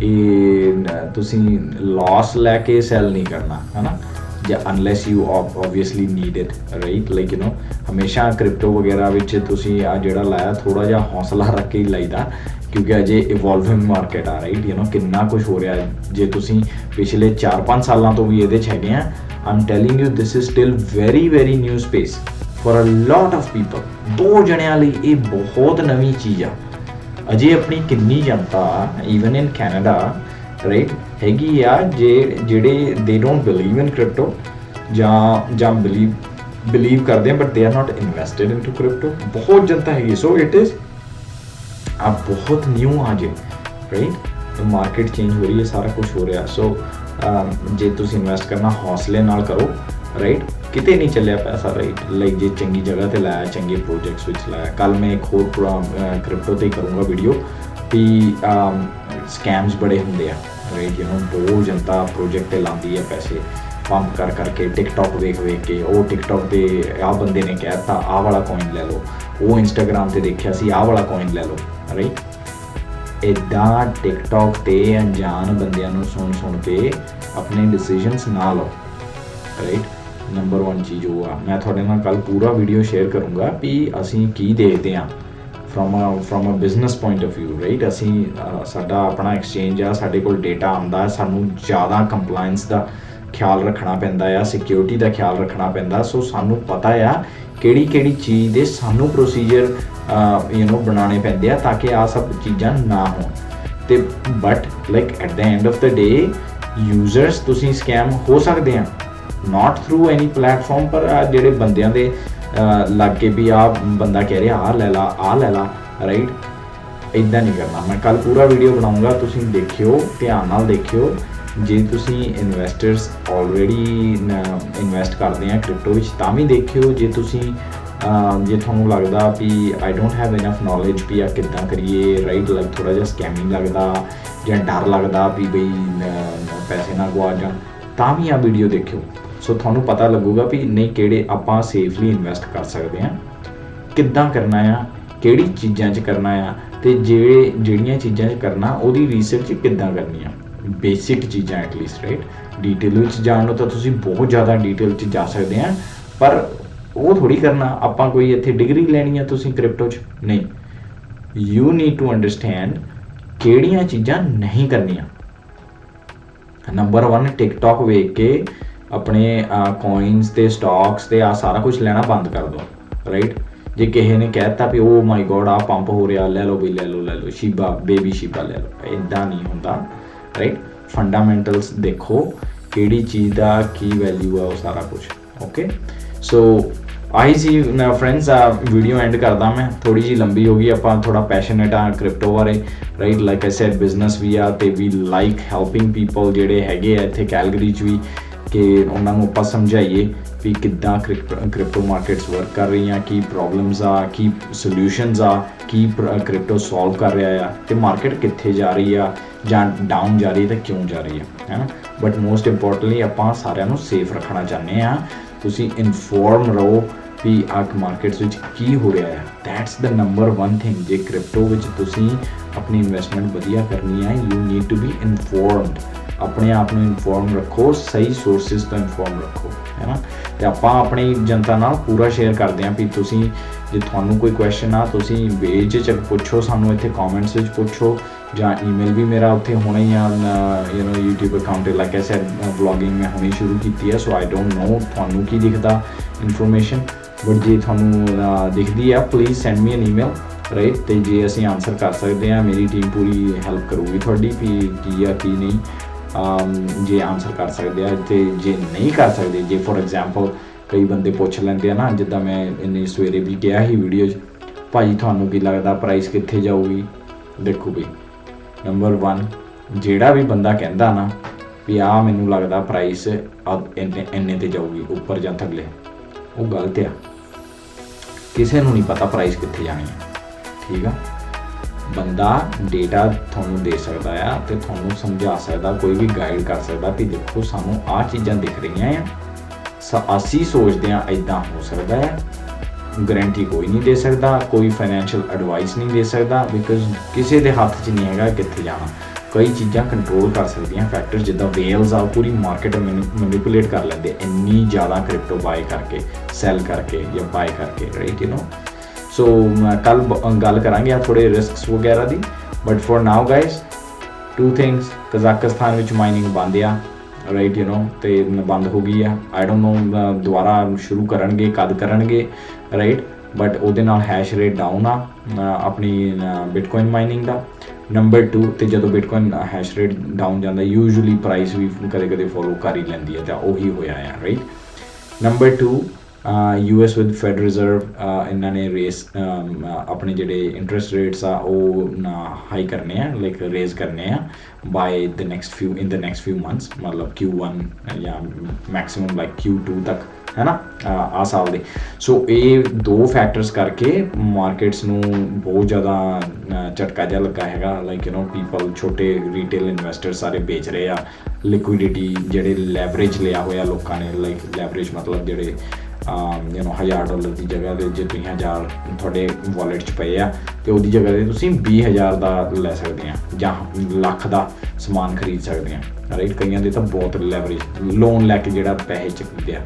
ਇਹ ਤੁਸੀਂ ਲਾਸ ਲੈ ਕੇ ਸੈਲ ਨਹੀਂ ਕਰਨਾ, ਹੈ ਨਾ, ਜਾਂ unless you obviously need it, right. Like you ਨੋ, ਹਮੇਸ਼ਾ ਕ੍ਰਿਪਟੋ ਵਗੈਰਾ ਵਿੱਚ ਤੁਸੀਂ ਆ ਜਿਹੜਾ ਲਾਇਆ ਥੋੜਾ ਜਿਹਾ ਹੌਸਲਾ ਰੱਖ ਕੇ ਹੀ ਲਾਈਦਾ, ਕਿਉਂਕਿ ਅਜੇ ਇਵੋਲਵਿੰਗ ਮਾਰਕੀਟ ਆ, ਰਾਈਟ। ਯੂ ਨੋ ਕਿੰਨਾ ਕੁਝ ਹੋ ਰਿਹਾ। ਜੇ ਤੁਸੀਂ ਪਿਛਲੇ 4-5 ਸਾਲਾਂ ਤੋਂ ਵੀ ਇਹਦੇ 'ਚ ਹੈਗੇ ਆ, I'm telling you this is still very new space for a lot of people. 2 ਜਣਿਆਂ ਲਈ ਇਹ ਬਹੁਤ ਨਵੀਂ ਚੀਜ਼ ਆ। ਅਜੇ ਆਪਣੀ ਕਿੰਨੀ ਜਨਤਾ ਈਵਨ ਇਨ ਕੈਨੇਡਾ, ਰਾਈਟ, ਹੈਗੀ ਆ ਜਿਹੜੇ they don't believe in crypto ਜਾਂ ਬਿਲੀਵ ਕਰਦੇ ਆ but they are not invested into crypto. ਬਹੁਤ ਜਨਤਾ ਹੈਗੀ। ਸੋ ਇਟ ਇਜ਼ ਬਹੁਤ ਨਿਊ ਆ ਜੇ, ਰਾਈਟ। ਮਾਰਕੀਟ ਚੇਂਜ ਹੋ ਰਹੀ ਹੈ, ਸਾਰਾ ਕੁਝ ਹੋ ਰਿਹਾ। ਸੋ ਜੇ ਤੁਸੀਂ ਇਨਵੈਸਟ ਕਰਨਾ ਹੌਸਲੇ ਨਾਲ ਕਰੋ, ਰਾਈਟ। ਕਿਤੇ ਨਹੀਂ ਚੱਲਿਆ ਪੈਸਾ, ਰਾਈਟ। ਲਾਈਕ ਜੇ ਚੰਗੀ ਜਗ੍ਹਾ ਤੇ ਲਾਇਆ, ਚੰਗੇ ਪ੍ਰੋਜੈਕਟਸ ਵਿੱਚ ਲਾਇਆ। ਕੱਲ ਮੈਂ ਇੱਕ ਹੋਰ ਪੂਰਾ ਕ੍ਰਿਪਟੋ ਤੇ ਕਰੂੰਗਾ ਵੀਡੀਓ ਵੀ ਸਕੈਮਸ ਬੜੇ ਹੁੰਦੇ ਆ, ਰਾਈਟ। ਯੂ ਨੋ ਬਹੁਤ ਜਨਤਾ ਪ੍ਰੋਜੈਕਟ ਤੇ ਲਾਉਂਦੀ ਹੈ ਪੈਸੇ ਪੰਪ ਕਰਕੇ, ਟਿਕਟੌਕ ਵੇਖ ਕੇ। ਉਹ ਟਿਕਟੌਕ ਤੇ ਆਹ ਬੰਦੇ ਨੇ ਕਹਿ ਦਿੱਤਾ ਆਹ ਵਾਲਾ ਕੋਇਨ ਲੈ ਲਓ, ਉਹ ਇੰਸਟਾਗ੍ਰਾਮ ਤੇ ਦੇਖਿਆ ਸੀ ਆਹ ਵਾਲਾ ਕੋਇਨ ਲੈ ਲਓ, ਰਾਈਟ। ਇੱਦਾਂ ਟਿਕਟੌਕ ਤੇ ਅਣਜਾਣ ਬੰਦਿਆਂ ਨੂੰ ਸੁਣ ਕੇ ਆਪਣੇ ਡਿਸੀਜਨਸ ਨਾ ਲਓ, ਰਾਈਟ। ਨੰਬਰ 1 ਚੀਜ਼ ਉਹ ਆ। ਮੈਂ ਤੁਹਾਡੇ ਨਾਲ ਕੱਲ ਪੂਰਾ ਵੀਡੀਓ ਸ਼ੇਅਰ ਕਰੂੰਗਾ ਵੀ ਅਸੀਂ ਕੀ ਦੇਖਦੇ ਹਾਂ from a business point of view, right. ਅਸੀਂ ਸਾਡਾ ਆਪਣਾ ਐਕਸਚੇਂਜ ਆ, ਸਾਡੇ ਕੋਲ ਡੇਟਾ ਆਉਂਦਾ, ਸਾਨੂੰ ਜ਼ਿਆਦਾ ਕੰਪਲਾਇੰਸ ਦਾ ਖਿਆਲ ਰੱਖਣਾ ਪੈਂਦਾ ਆ, ਸਿਕਿਉਰਿਟੀ ਦਾ ਖਿਆਲ ਰੱਖਣਾ ਪੈਂਦਾ। ਸੋ ਸਾਨੂੰ ਪਤਾ ਆ ਕਿਹੜੀ ਚੀਜ਼ ਦੇ ਸਾਨੂੰ ਪ੍ਰੋਸੀਜਰ ਬਣਾਉਣੇ ਪੈਂਦੇ ਆ ਤਾਂ ਕਿ ਆਹ ਸਭ ਚੀਜ਼ਾਂ ਨਾ ਹੋਣ। ਤੇ but like at the end of the day users ਤੁਸੀਂ ਸਕੈਮ ਹੋ ਸਕਦੇ ਆ, ਨਾਟ ਥਰੂ ਐਨੀ ਪਲੇਟਫਾਰਮ, ਪਰ ਜਿਹੜੇ ਬੰਦਿਆਂ ਦੇ ਲੱਗ ਕੇ ਵੀ ਆਹ ਬੰਦਾ ਕਹਿ ਰਿਹਾ ਆਹ ਲੈ ਲਾ, ਰਾਈਟ। ਇੱਦਾਂ ਨਹੀਂ ਕਰਨਾ। ਮੈਂ ਕੱਲ ਪੂਰਾ ਵੀਡੀਓ ਬਣਾਉਂਗਾ, ਤੁਸੀਂ ਦੇਖਿਓ, ਧਿਆਨ ਨਾਲ ਦੇਖਿਓ। ਜੇ ਤੁਸੀਂ ਇਨਵੈਸਟਰਸ ਆਲਰੇਡੀ ਇਨਵੈਸਟ ਕਰਦੇ ਆ ਕ੍ਰਿਪਟੋ ਵਿੱਚ ਤਾਂ ਵੀ ਦੇਖਿਓ। ਜੇ ਤੁਹਾਨੂੰ ਲੱਗਦਾ ਵੀ I don't have enough knowledge ਵੀ ਆ ਕਿੱਦਾਂ ਕਰੀਏ, ਰਾਈਟ, ਲਾਈਕ ਥੋੜ੍ਹਾ ਜਿਹਾ ਸਕੈਮਿੰਗ ਲੱਗਦਾ ਜਾਂ ਡਰ ਲੱਗਦਾ ਵੀ ਬਈ ਪੈਸੇ ਨਾ ਗਵਾ ਜਾਣ, ਤਾਂ ਵੀ ਆ ਵੀਡੀਓ ਦੇਖਿਓ। ਸੋ ਤੁਹਾਨੂੰ ਪਤਾ ਲੱਗੂਗਾ ਵੀ ਨਹੀਂ ਕਿਹੜੇ ਆਪਾਂ ਸੇਫਲੀ ਇਨਵੈਸਟ ਕਰ ਸਕਦੇ ਹਾਂ, ਕਿੱਦਾਂ ਕਰਨਾ ਆ, ਕਿਹੜੀ ਚੀਜ਼ਾਂ 'ਚ ਕਰਨਾ ਆ, ਤੇ ਜਿਹੜੀਆਂ ਚੀਜ਼ਾਂ 'ਚ ਕਰਨਾ ਉਹਦੀ ਰਿਸਰਚ ਕਿੱਦਾਂ ਕਰਨੀ ਆ, ਬੇਸਿਕ ਚੀਜ਼ਾਂ ਐਟਲੀਸਟ, ਰਾਈਟ। ਡੀਟੇਲ ਵਿੱਚ ਜਾਣ ਨੂੰ ਤਾਂ ਤੁਸੀਂ ਬਹੁਤ ਜ਼ਿਆਦਾ ਡੀਟੇਲ 'ਚ ਜਾ ਸਕਦੇ ਆ, ਪਰ ਉਹ ਥੋੜ੍ਹੀ ਕਰਨਾ ਆਪਾਂ ਕੋਈ ਇੱਥੇ ਡਿਗਰੀ ਲੈਣੀ ਆ ਤੁਸੀਂ ਕ੍ਰਿਪਟੋ 'ਚ, ਨਹੀਂ। ਯੂ ਨੀਡ ਟੂ ਅੰਡਰਸਟੈਂਡ ਕਿਹੜੀਆਂ ਚੀਜ਼ਾਂ ਨਹੀਂ ਕਰਨੀਆਂ। ਨੰਬਰ 1, ਟਿਕਟੌਕ ਵੇਖ ਕੇ ਆਪਣੇ ਕੋਇਨਸ ਤੇ ਸਟਾਕਸ ਤੇ ਆ ਸਾਰਾ ਕੁਝ ਲੈਣਾ ਬੰਦ ਕਰ ਦਿਓ, ਰਾਈਟ। ਜੇ ਕਿਸੇ ਨੇ ਕਹਿ ਦਿੱਤਾ ਵੀ ਓ ਮਾਈ ਗੋਡ ਆ ਪੰਪ ਹੋ ਰਿਹਾ, ਲੈ ਲਓ ਵੀ ਲੈ ਲਓ ਸ਼ੀਬਾ, ਬੇਬੀ ਸ਼ੀਬਾ ਲੈ ਲਓ, ਇੱਦਾਂ ਨਹੀਂ ਹੁੰਦਾ, ਰਾਈਟ। ਫੰਡਾਮੈਂਟਲਸ ਦੇਖੋ ਕਿਹੜੀ ਚੀਜ਼ ਦਾ ਕੀ ਵੈਲਿਊ ਆ, ਉਹ ਸਾਰਾ ਕੁਝ, ਓਕੇ। ਸੋ ਆਹੀ ਸੀ ਫਰੈਂਡਸ, ਵੀਡੀਓ ਐਂਡ ਕਰਦਾ ਮੈਂ। ਥੋੜੀ ਜਿਹੀ ਲੰਬੀ ਹੋ ਗਈ, ਆਪਾਂ ਥੋੜਾ ਪੈਸ਼ਨੇਟ ਆ ਕ੍ਰਿਪਟੋ ਬਾਰੇ, right. Like I said business ਵੀ ਆ ਤੇ ਵੀ ਲਾਈਕ ਹੈਲਪਿੰਗ ਪੀਪਲ ਜਿਹੜੇ ਹੈਗੇ ਆ ਇੱਥੇ ਕੈਲਗਰੀ 'ਚ ਵੀ, ਕਿ ਉਹਨਾਂ ਨੂੰ ਆਪਾਂ ਸਮਝਾਈਏ ਵੀ ਕਿੱਦਾਂ ਕ੍ਰਿਪਟੋ ਮਾਰਕੀਟਸ ਵਰਕ ਕਰ ਰਹੀਆਂ, ਕੀ ਪ੍ਰੋਬਲਮਸ ਆ, ਕੀ ਸੋਲਿਊਸ਼ਨਸ ਆ, ਕੀ ਕ੍ਰਿਪਟੋ ਸੋਲਵ ਕਰ ਰਿਹਾ ਆ, ਤੇ ਮਾਰਕੀਟ ਕਿੱਥੇ ਜਾ ਰਹੀ ਆ ਜਾਂ ਡਾਊਨ ਜਾ ਰਹੀ ਹੈ ਤਾਂ ਕਿਉਂ ਜਾ ਰਹੀ ਹੈ ਨਾ। ਬਟ ਮੋਸਟ ਇੰਪੋਰਟੈਂਟਲੀ ਆਪਾਂ ਸਾਰਿਆਂ ਨੂੰ ਸੇਫ ਰੱਖਣਾ ਚਾਹੁੰਦੇ ਹਾਂ। ਤੁਸੀਂ ਇਨਫੋਰਮ ਰਹੋ ਵੀ ਆਹ ਮਾਰਕੀਟਸ ਵਿੱਚ ਕੀ ਹੋ ਰਿਹਾ ਹੈ, ਦੈਟਸ ਦ ਨੰਬਰ 1 ਥਿੰਗ। ਜੇ ਕ੍ਰਿਪਟੋ ਵਿੱਚ ਤੁਸੀਂ अपनी इन्वेस्टमेंट वधिया करनी है, you need to be informed. अपने आप ਨੂੰ ਇਨਫੋਰਮ ਰੱਖੋ, ਸਹੀ ਸੋਰਸਿਸ ਤੋਂ ਇਨਫੋਰਮ ਰੱਖੋ, ਹੈ ਨਾ। ਤੇ ਆਪਾਂ ਆਪਣੀ ਜਨਤਾ ਨਾਲ ਪੂਰਾ ਸ਼ੇਅਰ ਕਰਦੇ ਹਾਂ ਵੀ ਤੁਸੀਂ ਜੇ ਤੁਹਾਨੂੰ ਕੋਈ ਕੁਐਸਚਨ ਆ ਤੁਸੀਂ ਬੇਝਿਜਕ ਪੁੱਛੋ ਸਾਨੂੰ, ਇੱਥੇ ਕਮੈਂਟਸ ਵਿੱਚ ਪੁੱਛੋ ਜਾਂ ਈਮੇਲ ਵੀ ਮੇਰਾ ਉੱਥੇ ਹੋਣਾ ਹੀ ਆ YouTube ਅਕਾਊਂਟ 'ਤੇ। ਲਾਈਕ ਆਈ ਸੈਡ ਵਲੌਗਿੰਗ ਮੈਂ ਹੁਣੇ ਸ਼ੁਰੂ ਕੀਤੀ ਹੈ, ਸੋ ਆਈ ਡੋਂਟ ਨੋ ਤੁਹਾਨੂੰ ਕੀ ਦਿਖਦਾ ਇਨਫੋਰਮੇਸ਼ਨ, ਬਟ ਜੇ ਤੁਹਾਨੂੰ ਦਿਖਦੀ ਆ please send me N email, right. ਅਤੇ ਜੇ ਅਸੀਂ ਆਨਸਰ ਕਰ ਸਕਦੇ ਹਾਂ, ਮੇਰੀ ਟੀਮ ਪੂਰੀ ਹੈਲਪ ਕਰੂਗੀ ਤੁਹਾਡੀ ਵੀ ਕੀ ਆ ਕੀ ਨਹੀਂ, ਜੇ ਆਨਸਰ ਕਰ ਸਕਦੇ ਆ। ਅਤੇ ਜੇ ਨਹੀਂ ਕਰ ਸਕਦੇ, ਜੇ ਫੋਰ ਐਗਜ਼ਾਮਪਲ ਕਈ ਬੰਦੇ ਪੁੱਛ ਲੈਂਦੇ ਆ ਨਾ, ਜਿੱਦਾਂ ਮੈਂ ਇੰਨੇ ਸਵੇਰੇ ਵੀ ਕਿਹਾ ਸੀ ਵੀਡੀਓ 'ਚ, ਭਾਜੀ ਤੁਹਾਨੂੰ ਕੀ ਲੱਗਦਾ ਪ੍ਰਾਈਸ ਕਿੱਥੇ ਜਾਊਗੀ? ਦੇਖੋ ਬਈ, ਨੰਬਰ 1 ਜਿਹੜਾ ਵੀ ਬੰਦਾ ਕਹਿੰਦਾ ਨਾ ਵੀ ਆਹ ਮੈਨੂੰ ਲੱਗਦਾ ਪ੍ਰਾਈਸ ਇੰਨੇ 'ਤੇ ਜਾਊਗੀ ਉੱਪਰ ਜਾਂ ਥੱਲੇ, ਉਹ ਗਲਤ ਆ। ਕਿਸੇ ਨੂੰ ਨਹੀਂ ਪਤਾ ਪ੍ਰਾਈਸ ਕਿੱਥੇ ਜਾਣੀ ਹੈ, ਠੀਕ ਆ। ਬੰਦਾ ਡੇਟਾ ਤੁਹਾਨੂੰ ਦੇ ਸਕਦਾ ਆ ਅਤੇ ਤੁਹਾਨੂੰ ਸਮਝਾ ਸਕਦਾ, ਕੋਈ ਵੀ ਗਾਈਡ ਕਰ ਸਕਦਾ ਵੀ ਦੇਖੋ ਸਾਨੂੰ ਆਹ ਚੀਜ਼ਾਂ ਦਿਖ ਰਹੀਆਂ ਆ, ਅਸੀਂ ਸੋਚਦੇ ਹਾਂ ਇੱਦਾਂ ਹੋ ਸਕਦਾ ਹੈ। ਗਰੰਟੀ ਕੋਈ ਨਹੀਂ ਦੇ ਸਕਦਾ, ਕੋਈ ਫਾਈਨੈਂਸ਼ੀਅਲ ਐਡਵਾਈਸ ਨਹੀਂ ਦੇ ਸਕਦਾ, ਬਿਕੋਜ਼ ਕਿਸੇ ਦੇ ਹੱਥ 'ਚ ਨਹੀਂ ਹੈਗਾ ਕਿੱਥੇ ਜਾਣਾ। ਕਈ ਚੀਜ਼ਾਂ ਕੰਟਰੋਲ ਕਰ ਸਕਦੀਆਂ ਫੈਕਟਰ, ਜਿੱਦਾਂ ਵੇਲਸ ਆ ਪੂਰੀ ਮਾਰਕੀਟ ਮੈਨੀਪੂਲੇਟ ਕਰ ਲੈਂਦੇ ਇੰਨੀ ਜ਼ਿਆਦਾ ਕ੍ਰਿਪਟੋ ਬਾਏ ਕਰਕੇ, ਸੈਲ ਕਰਕੇ ਜਾਂ ਬਾਏ ਕਰਕੇ, ਰਾਈਟ ਯੂ ਨੋ। ਸੋ ਕੱਲ੍ਹ ਗੱਲ ਕਰਾਂਗੇ ਆ ਥੋੜ੍ਹੇ ਰਿਸਕਸ ਵਗੈਰਾ ਦੀ, but for now guys 2 things, Kazakhstan ਵਿੱਚ ਮਾਈਨਿੰਗ ਬੰਦ ਆ, ਰਾਈਟ ਯੂ ਨੋ, ਅਤੇ ਬੰਦ ਹੋ ਗਈ ਆ। ਆਈ ਡੋਂਟ ਨੋ ਦੁਬਾਰਾ ਸ਼ੁਰੂ ਕਰਨਗੇ ਕਦ ਕਰਨਗੇ, ਰਾਈਟ, ਬਟ ਉਹਦੇ ਨਾਲ ਹੈਸ਼ ਰੇਟ ਡਾਊਨ ਆ ਆਪਣੀ ਬਿਟਕੋਇਨ ਮਾਈਨਿੰਗ ਦਾ। ਨੰਬਰ 2, ਅਤੇ ਜਦੋਂ ਬਿਟਕੋਇਨ ਹੈਸ਼ ਰੇਟ ਡਾਊਨ ਜਾਂਦਾ ਯੂਜੂਲੀ ਪ੍ਰਾਈਸ ਵੀ ਕਦੇ ਕਦੇ ਫੋਲੋ ਕਰ ਹੀ ਲੈਂਦੀ ਹੈ, ਤਾਂ ਉਹੀ ਹੋਇਆ ਆ, right. Number 2, US with fed reserve ਇਹਨਾਂ ਨੇ ਰੇਸ ਆਪਣੇ ਜਿਹੜੇ ਇੰਟਰਸਟ ਰੇਟਸ ਆ ਉਹ ਹਾਈ ਕਰਨੇ ਆ, ਲਾਈਕ ਰੇਜ਼ ਕਰਨੇ ਆ buy in the next few months, ਮਤਲਬ Q1 ਜਾਂ ਮੈਕਸੀਮਮ ਲਾਈਕ Q2 ਤੱਕ, ਹੈ ਨਾ, ਆਹ ਸਾਲ ਦੇ। ਸੋ ਇਹ 2 ਫੈਕਟਰਸ ਕਰਕੇ ਮਾਰਕੀਟਸ ਨੂੰ ਬਹੁਤ ਜ਼ਿਆਦਾ ਝਟਕਾ ਜਿਹਾ ਲੱਗਾ ਹੈਗਾ, ਲਾਈਕ ਯੂ ਨੋ ਪੀਪਲ, ਛੋਟੇ ਰੀਟੇਲ ਇਨਵੈਸਟਰ ਸਾਰੇ ਵੇਚ ਰਹੇ ਆ। ਲਿਕੁਇਡਿਟੀ ਜਿਹੜੇ ਲੈਵਰੇਜ ਲਿਆ ਹੋਇਆ ਲੋਕਾਂ ਨੇ, ਲਾਈਕ ਲੈਵਰੇਜ ਮਤਲਬ ਜਿਹੜੇ $1000 ਦੀ ਜਗ੍ਹਾ 'ਤੇ ਜੇ ਤੁਸੀਂ 1000 ਤੁਹਾਡੇ ਵਾਲਟ 'ਚ ਪਏ ਆ ਅਤੇ ਉਹਦੀ ਜਗ੍ਹਾ 'ਤੇ ਤੁਸੀਂ 20000 ਦਾ ਲੈ ਸਕਦੇ ਆ ਜਾਂ ਲੱਖ ਦਾ ਸਮਾਨ ਖਰੀਦ ਸਕਦੇ ਆ, ਰਾਈਟ। ਕਈਆਂ ਦੇ ਤਾਂ ਬਹੁਤ ਲੈਵਰੇਜ ਲੋਨ ਲੈ ਕੇ ਜਿਹੜਾ ਪੈਸੇ ਚੱਕਦੇ ਆ,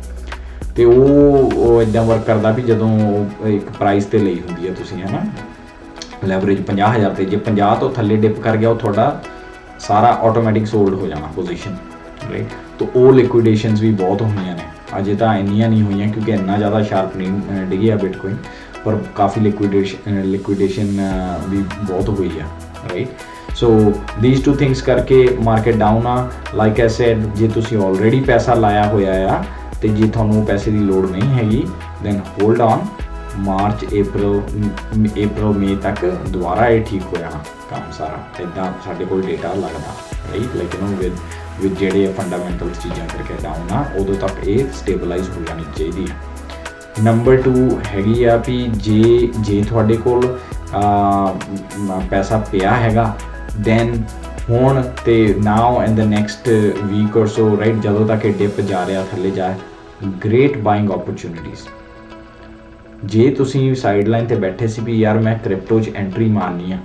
ਅਤੇ ਉਹ ਇੱਦਾਂ ਵਰਕ ਕਰਦਾ ਵੀ ਜਦੋਂ ਇੱਕ ਪ੍ਰਾਈਸ 'ਤੇ ਲਈ ਹੁੰਦੀ ਹੈ ਤੁਸੀਂ, ਹੈ ਨਾ, ਲੈਵਰੇਜ 50000 'ਤੇ, ਜੇ 50 ਤੋਂ ਥੱਲੇ ਡਿਪ ਕਰ ਗਿਆ ਉਹ ਤੁਹਾਡਾ ਸਾਰਾ ਆਟੋਮੈਟਿਕ ਸੋਲਡ ਹੋ ਜਾਣਾ ਪੋਜੀਸ਼ਨ, ਰਾਈਟ। ਤਾਂ ਉਹ ਲਿਕੁਇਡੇਸ਼ਨਸ ਵੀ ਬਹੁਤ ਹੋਈਆਂ ਨੇ, ਅਜੇ ਤਾਂ ਇੰਨੀਆਂ ਨਹੀਂ ਹੋਈਆਂ ਕਿਉਂਕਿ ਇੰਨਾ ਜ਼ਿਆਦਾ ਸ਼ਾਰਪ ਨਹੀਂ ਡਿੱਗਿਆ ਬਿਟਕੋਇਨ, ਪਰ ਕਾਫੀ ਲਿਕੁਇਡੇਸ਼ਨ ਵੀ ਬਹੁਤ ਹੋਈ ਆ, ਰਾਈਟ। ਸੋ ਥੀਸ 2 ਥਿੰਗਸ ਕਰਕੇ ਮਾਰਕੀਟ ਡਾਊਨ ਆ। ਲਾਈਕ ਆਈ ਸੈਡ, ਜੇ ਤੁਸੀਂ ਆਲਰੇਡੀ ਪੈਸਾ ਲਾਇਆ ਹੋਇਆ ਆ ਅਤੇ ਜੇ ਤੁਹਾਨੂੰ ਪੈਸੇ ਦੀ ਲੋੜ ਨਹੀਂ ਹੈਗੀ, ਦੈਨ ਹੋਲਡ ਔਨ। ਮਾਰਚ ਅਪ੍ਰੈਲ ਮਈ ਤੱਕ ਦੁਬਾਰਾ ਇਹ ਠੀਕ ਹੋ ਜਾਣਾ ਕੰਮ ਸਾਰਾ, ਇੱਦਾਂ ਸਾਡੇ ਕੋਲ ਡੇਟਾ ਲੱਗਦਾ, right, like you no with ਜਿਹੜੇ ਫੰਡਾਮੈਂਟਲ ਚੀਜ਼ਾਂ ਕਰਕੇ ਡਾਊਨ ਆ, ਉਦੋਂ ਤੱਕ ਇਹ ਸਟੇਬਲਾਈਜ਼ ਹੋ ਜਾਣੀ ਚਾਹੀਦੀ ਹੈ। ਨੰਬਰ 2 ਹੈਗੀ ਆ ਵੀ ਜੇ ਤੁਹਾਡੇ ਕੋਲ ਪੈਸਾ ਪਿਆ ਹੈਗਾ, ਦੈਨ ਹੁਣ ਅਤੇ now and the next week or so, right, ਜਦੋਂ ਤੱਕ ਇਹ ਡਿਪ ਜਾ ਰਿਹਾ ਥੱਲੇ ਜਾ, ਗ੍ਰੇਟ ਬਾਇੰਗ ਓਪਰਚੁਨਿਟੀਜ਼। ਜੇ ਤੁਸੀਂ ਸਾਈਡਲਾਈਨ 'ਤੇ ਬੈਠੇ ਸੀ ਵੀ ਯਾਰ ਮੈਂ ਕ੍ਰਿਪਟੋ 'ਚ ਐਂਟਰੀ ਮਾਰਨੀ ਆ,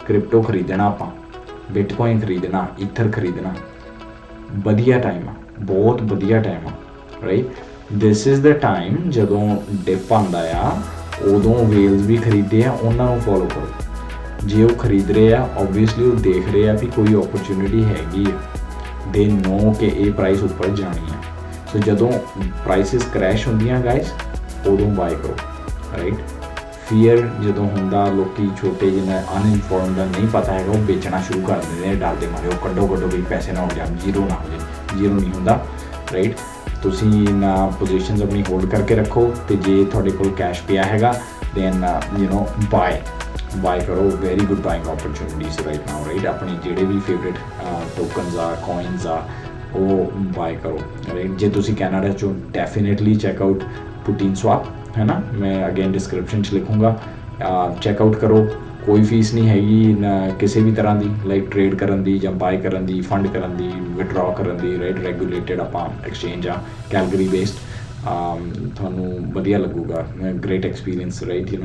ਕ੍ਰਿਪਟੋ ਖਰੀਦਣਾ, ਆਪਾਂ ਬਿਟਕੋਇਨ ਖਰੀਦਣਾ, ਈਥਰ ਖਰੀਦਣਾ, ਵਧੀਆ ਟਾਈਮ ਆ, ਬਹੁਤ ਵਧੀਆ ਟਾਈਮ ਆ, right. This is the time ਜਦੋਂ ਡਿਪ ਆਉਂਦਾ ਆ, ਉਦੋਂ ਵੇਲਸ ਵੀ ਖਰੀਦਦੇ ਆ, ਉਹਨਾਂ ਨੂੰ ਫੋਲੋ ਕਰੋ। ਜੇ ਉਹ ਖਰੀਦ ਰਹੇ ਆ, ਓਬਵੀਅਸਲੀ ਉਹ ਦੇਖ ਰਹੇ ਆ ਵੀ ਕੋਈ ਓਪਰਚੁਨਿਟੀ ਹੈਗੀ ਆ, ਦੇ ਨੋ ਕਿ ਇਹ ਪ੍ਰਾਈਸ ਉੱਪਰ ਜਾਣੀ ਆ। ਸੋ ਜਦੋਂ ਪ੍ਰਾਈਸਿਸ ਕਰੈਸ਼ ਹੁੰਦੀਆਂ ਗਾਈਜ਼, ਉਦੋਂ ਬਾਏ ਕਰੋ, ਰਾਈਟ। ਫੀਅਰ ਜਦੋਂ ਹੁੰਦਾ, ਲੋਕੀ ਛੋਟੇ ਜਿਹਨਾਂ ਅਨਇਨਫੋਰਮਡ ਦਾ ਨਹੀਂ ਪਤਾ ਹੈਗਾ, ਉਹ ਵੇਚਣਾ ਸ਼ੁਰੂ ਕਰ ਦਿੰਦੇ ਨੇ ਡਰ ਦੇ ਮਾਰੇ, ਉਹ ਕੱਢੋ ਵੀ ਪੈਸੇ ਨਾ ਹੋ ਜਾਣ, ਜ਼ੀਰੋ ਨਾ ਹੋ ਜਾਏ, ਜ਼ੀਰੋ ਨਹੀਂ ਹੁੰਦਾ, ਰਾਈਟ। ਤੁਸੀਂ ਨਾ ਪੋਜੀਸ਼ਨਸ ਆਪਣੀ ਹੋਲਡ ਕਰਕੇ ਰੱਖੋ, ਅਤੇ ਜੇ ਤੁਹਾਡੇ ਕੋਲ ਕੈਸ਼ ਪਿਆ ਹੈਗਾ, ਦੈਨ ਯੂ ਨੋ ਬਾਏ ਕਰੋ, very good buying opportunities right now, right. ਆਪਣੀ ਜਿਹੜੇ ਵੀ ਫੇਵਰੇਟ ਟੋਕਨਸ ਆ, ਕੋਇਨਸ ਆ, ਉਹ ਬਾਏ ਕਰੋ, ਰਾਈਟ। ਜੇ ਤੁਸੀਂ ਕੈਨੇਡਾ 'ਚੋਂ ਡੈਫੀਨੇਟਲੀ ਚੈੱਕਆਊਟ PuteinSwap, ਹੈ ਨਾ, ਮੈਂ ਅਗੇਨ ਡਿਸਕ੍ਰਿਪਸ਼ਨ 'ਚ ਲਿਖੂੰਗਾ, ਚੈੱਕਆਊਟ ਕਰੋ। ਕੋਈ ਫੀਸ ਨਹੀਂ ਹੈਗੀ ਕਿਸੇ ਵੀ ਤਰ੍ਹਾਂ ਦੀ, ਲਾਈਕ ਟ੍ਰੇਡ ਕਰਨ ਦੀ ਜਾਂ ਬਾਏ ਕਰਨ ਦੀ, ਫੰਡ ਕਰਨ ਦੀ, ਵਿਡਰਾਅ ਕਰਨ ਦੀ, ਰਾਈਟ। ਰੈਗੂਲੇਟਡ ਆਪਾਂ ਐਕਸਚੇਂਜ ਆ, ਕੈਲਗਰੀ ਬੇਸਡ, ਤੁਹਾਨੂੰ ਵਧੀਆ ਲੱਗੂਗਾ, ਗ੍ਰੇਟ ਐਕਸਪੀਰੀਅੰਸ ਰਾਈਟ,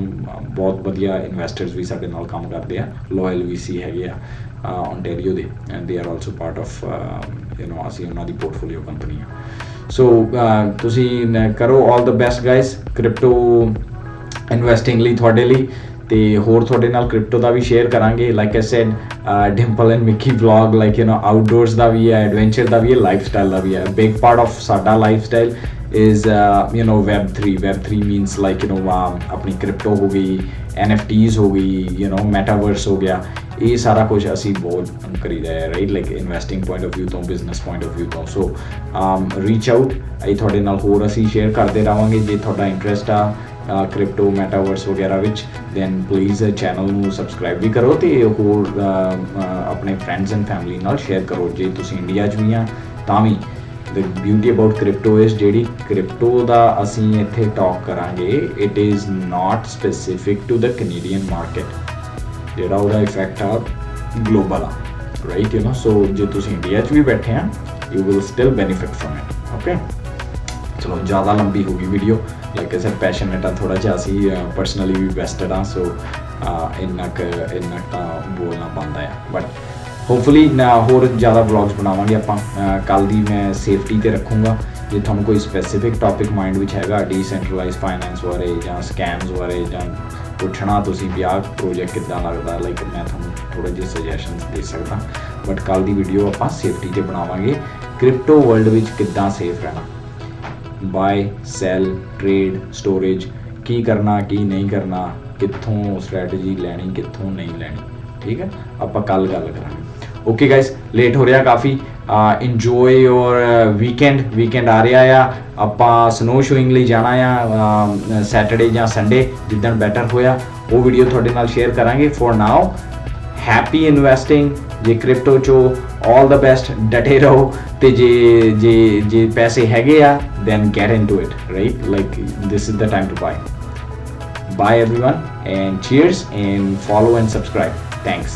ਬਹੁਤ ਵਧੀਆ ਇਨਵੈਸਟਰਸ ਵੀ ਸਾਡੇ ਨਾਲ ਕੰਮ ਕਰਦੇ ਆ, ਲੋਇਲ VC ਹੈਗੇ ਆ ਓਨਟਾਰੀਓ ਦੇ, and they are also part of ਅਸੀਂ ਉਹਨਾਂ ਦੀ ਪੋਰਟਫੋਲੀਓ ਕੰਪਨੀ ਆ। ਸੋ ਤੁਸੀਂ ਕਰੋ all the best guys crypto investing ਲਈ, ਤੁਹਾਡੇ ਲਈ, ਤੇ ਹੋਰ ਤੁਹਾਡੇ ਨਾਲ ਕ੍ਰਿਪਟੋ ਦਾ ਵੀ ਸ਼ੇਅਰ ਕਰਾਂਗੇ। Like I said Dimple and Mickey vlog like outdoors ਦਾ ਵੀ ਹੈ, ਐਡਵੈਂਚਰ ਦਾ ਵੀ ਹੈ, ਲਾਈਫ ਸਟਾਈਲ ਦਾ ਵੀ ਹੈ। ਬਿਗ ਪਾਰਟ ਆਫ ਸਾਡਾ life style is web3 means like ਆਪਣੀ ਕ੍ਰਿਪਟੋ ਹੋ ਗਈ, NFTs ਹੋ ਗਈ, ਮੈਟਾਵਰਸ ਹੋ ਗਿਆ, ਇਹ ਸਾਰਾ ਕੁਝ ਅਸੀਂ ਬਹੁਤ ਕਰੀਦਾ ਹੈ right, like investing point of view ਤੋਂ, ਬਿਜ਼ਨਸ ਪੁਆਇੰਟ ਆਫ ਵਿਊ ਤੋਂ। ਸੋ ਰੀਚ ਆਊਟ, ਇਹ ਤੁਹਾਡੇ ਨਾਲ ਹੋਰ ਅਸੀਂ ਸ਼ੇਅਰ ਕਰਦੇ ਰਹਾਂਗੇ। ਜੇ ਤੁਹਾਡਾ ਇੰਟਰਸਟ ਆ ਕ੍ਰਿਪਟੋ ਮੈਟਾਵਰਸ ਵਗੈਰਾ ਵਿੱਚ, ਦੈਨ ਪਲੀਜ਼ ਚੈਨਲ ਨੂੰ ਸਬਸਕ੍ਰਾਈਬ ਵੀ ਕਰੋ ਅਤੇ ਹੋਰ ਆਪਣੇ ਫਰੈਂਡਸ ਐਂਡ ਫੈਮਿਲੀ ਨਾਲ ਸ਼ੇਅਰ ਕਰੋ। ਜੇ ਤੁਸੀਂ ਇੰਡੀਆ 'ਚ ਵੀ ਆ ਤਾਂ ਵੀ the beauty about crypto is ਜਿਹੜੀ crypto ਦਾ ਅਸੀਂ ਇੱਥੇ ਟਾਕ ਕਰਾਂਗੇ, it is not specific to the Canadian market, ਜਿਹੜਾ ਉਹਦਾ ਇਫੈਕਟ ਆ ਗਲੋਬਲ ਆ ਰਾਈਟ, ਸੋ ਜੇ ਤੁਸੀਂ ਇੰਡੀਆ 'ਚ ਵੀ ਬੈਠੇ ਆ you will still benefit from it, okay। ਚਲੋ ਜ਼ਿਆਦਾ ਲੰਬੀ ਹੋ ਗਈ ਵੀਡੀਓ, ਲਾਈਕ ਐਸ ਪੈਸ਼ਨੇਟ ਆ ਥੋੜ੍ਹਾ ਜਿਹਾ, ਅਸੀਂ ਪਰਸਨਲੀ ਵੀ ਵੈਸਟਡ ਆ, ਸੋ ਇੰਨਾ ਤਾਂ ਬੋਲਣਾ ਪੈਂਦਾ ਆ, ਬਟ ਹੋਪਫੁਲੀ ਹੋਰ ਜ਼ਿਆਦਾ ਵਲੌਗਸ ਬਣਾਵਾਂਗੇ ਆਪਾਂ। ਕੱਲ੍ਹ ਦੀ ਮੈਂ ਸੇਫਟੀ 'ਤੇ ਰੱਖੂੰਗਾ। ਜੇ ਤੁਹਾਨੂੰ ਕੋਈ ਸਪੈਸੀਫਿਕ ਟੌਪਿਕ ਮਾਈਂਡ ਵਿੱਚ ਹੈਗਾ ਡੀਸੈਂਟਰਲਾਈਜ਼ ਫਾਈਨੈਂਸ ਬਾਰੇ ਜਾਂ ਸਕੈਮਸ ਬਾਰੇ, ਜਾਂ ਪੁੱਛਣਾ ਤੁਸੀਂ ਵੀ ਆਹ ਪ੍ਰੋਜੈਕਟ ਕਿੱਦਾਂ ਲੱਗਦਾ, ਲਾਈਕ ਮੈਂ ਤੁਹਾਨੂੰ ਥੋੜ੍ਹੇ ਜਿਹੇ ਸੁਜੈਸ਼ਨਸ ਦੇ ਸਕਦਾ, ਬਟ ਕੱਲ੍ਹ ਦੀ ਵੀਡੀਓ ਆਪਾਂ ਸੇਫਟੀ 'ਤੇ ਬਣਾਵਾਂਗੇ। ਕ੍ਰਿਪਟੋ ਵਰਲਡ ਵਿੱਚ ਕਿੱਦਾਂ ਸੇਫ ਰਹਿਣਾ, ਬਾਏ ਸੈਲ ਟ੍ਰੇਡ ਸਟੋਰੇਜ, ਕੀ ਕਰਨਾ ਕੀ ਨਹੀਂ ਕਰਨਾ, ਕਿੱਥੋਂ ਸਟ੍ਰੈਟਜੀ ਲੈਣੀ ਕਿੱਥੋਂ ਨਹੀਂ ਲੈਣੀ, ਠੀਕ ਹੈ, ਆਪਾਂ ਕੱਲ੍ਹ ਗੱਲ ਕਰਾਂਗੇ। ਓਕੇ ਗਾਇਸ, ਲੇਟ ਹੋ ਰਿਹਾ ਕਾਫੀ, ਇੰਜੋਏ ਯੋਰ ਵੀਕਐਂਡ ਆ ਰਿਹਾ ਆ। ਆਪਾਂ ਸਨੋ ਸ਼ੋਇੰਗ ਲਈ ਜਾਣਾ ਆ ਸੈਟਰਡੇ ਜਾਂ ਸੰਡੇ, ਜਿੱਦਣ ਬੈਟਰ ਹੋਇਆ ਉਹ ਵੀਡੀਓ ਤੁਹਾਡੇ ਨਾਲ ਸ਼ੇਅਰ ਕਰਾਂਗੇ। ਫॉर ਨਾਓ ਹੈਪੀ ਇਨਵੈਸਟਿੰਗ, ਜੇ ਕ੍ਰਿਪਟੋ 'ਚੋਂ ਆਲ ਦਾ ਬੈਸਟ, ਡਟੇ ਰਹੋ, ਤੇ ਜੇ ਪੈਸੇ ਹੈਗੇ ਆ then get into it, right, like this is the time to buy everyone, and cheers, and follow and subscribe, thanks.